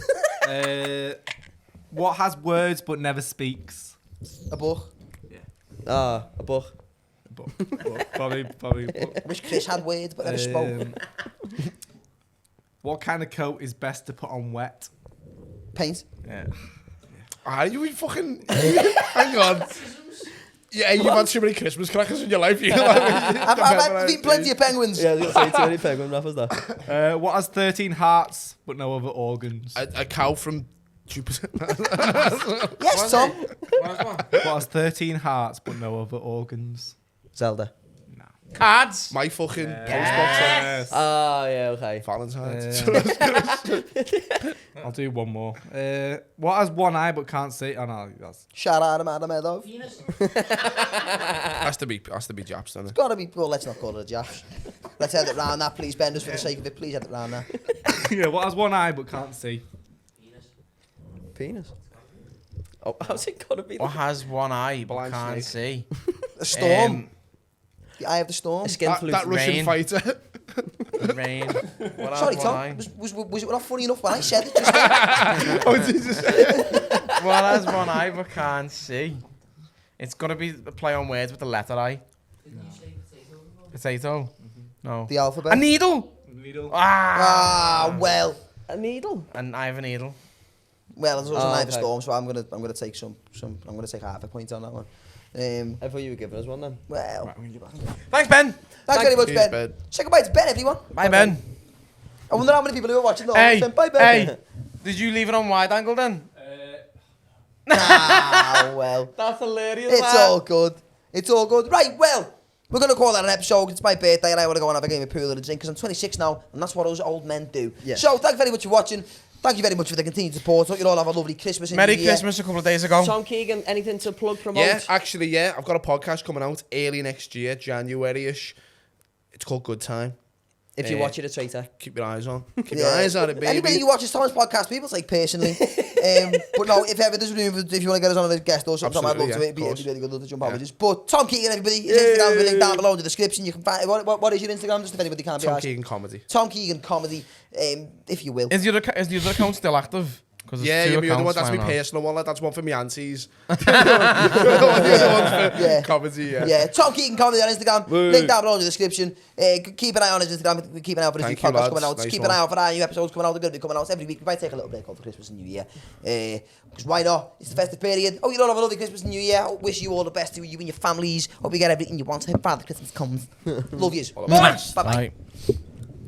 What has words but never speaks?
A book.
A book.
Probably.
Wish Chris had words, but never spoke.
What kind of coat is best to put on wet?
Paint.
Yeah.
Are you fucking... Hang on. Yeah, you've had too many Christmas crackers in your life. You
I've eaten plenty of penguins.
Yeah, I was going to say too many penguin rappers there.
What has 13 hearts but no other organs?
A cow from Jupiter.
Yes, Tom.
What has 13 hearts but no other organs?
Zelda.
Cards.
My fucking postbox
Yes.
Oh, yeah, okay.
on Valentine's.
I'll do one more. What has one eye but can't see? Oh no, that's
Shout out to Adam Edov.
has to be Japs, doesn't it?
Gotta be, well, let's not call it a Japs. Let's head it round that, please, Benders, for the sake of it. Please head it round that.
yeah. What has one eye but can't see?
Penis. Oh, how's it gotta be?
What has one eye but
Blind
can't see?
The storm. The eye of the storm.
A skin flute.
That Russian
Rain.
fighter.
Rain. What
Sorry,
has one eye?
Tom. Was it not funny enough when I said it just then?
Oh, Jesus.
What has one eye but can't see? It's got to be a play on words with the letter I. Potato? No.
The alphabet.
A needle!
Needle.
Ah, well.
A needle.
And I have a needle.
Well, there's also
Oh,
an eye of the
okay.
storm, so I'm gonna take I'm gonna take half a point on that one.
I thought you were giving us one then.
Well,
Thanks, Ben.
thanks very much,
Cheers,
Ben.
Ben.
Say goodbye to Ben, everyone.
Bye, Ben.
I wonder how many people who are watching.
Hey,
Bye, Ben.
hey. Did you leave it on wide angle then?
Ah, well.
That's hilarious.
It's all good. It's all good. Right, well, we're going to call that an episode. It's my birthday and I want to go and have a game of pool and a drink because I'm 26 now and that's what us old men do.
Yeah.
So, thank you very much for watching. Thank you very much for the continued support. Hope you all have a lovely Christmas and
Merry
New Year.
Christmas a couple of days ago.
Tom Keegan, anything to plug, promote?
Yeah, actually, yeah. I've got a podcast coming out early next year, January-ish. It's called Good Time.
If you watch it, a traitor.
Keep your eyes on. Keep your eyes on it, baby.
Anybody who watches Tom's podcast, people take personally. But no, if ever there's room, if you want to get us on as a guest or something, I'd love
Absolutely,
to. It'd be
yeah, of
really good to jump on
Yeah.
with us. But Tom Keegan, everybody, his Instagram will be linked down below in the description. You can find what is your Instagram, just if anybody can't be
Tom
asked.
Keegan Comedy.
Tom Keegan Comedy, if you will.
Is the other account still active?
Yeah,
two
you're the other one. That's
accounts,
my
why not?
personal one. Like, that's one for me aunties. The other one's for
Yeah.
comedy, yeah.
Yeah, Tom Keegan Comedy on Instagram.
Woo.
Link down below in the description. Keep an eye on his Instagram. Keep an eye out for his new
Thank you,
podcast
lads.
coming out. Just
Nice
keep
one.
an eye out for our new episodes coming out. They're going to be coming out every week. We might take a little break over Christmas and New Year. Because why not? It's the festive period. Oh, you all have a lovely Christmas and New Year. I wish you all the best to you and your families. Hope you get everything you want. Father Christmas comes. Love yous.
All the best.
Bye-bye.
Bye.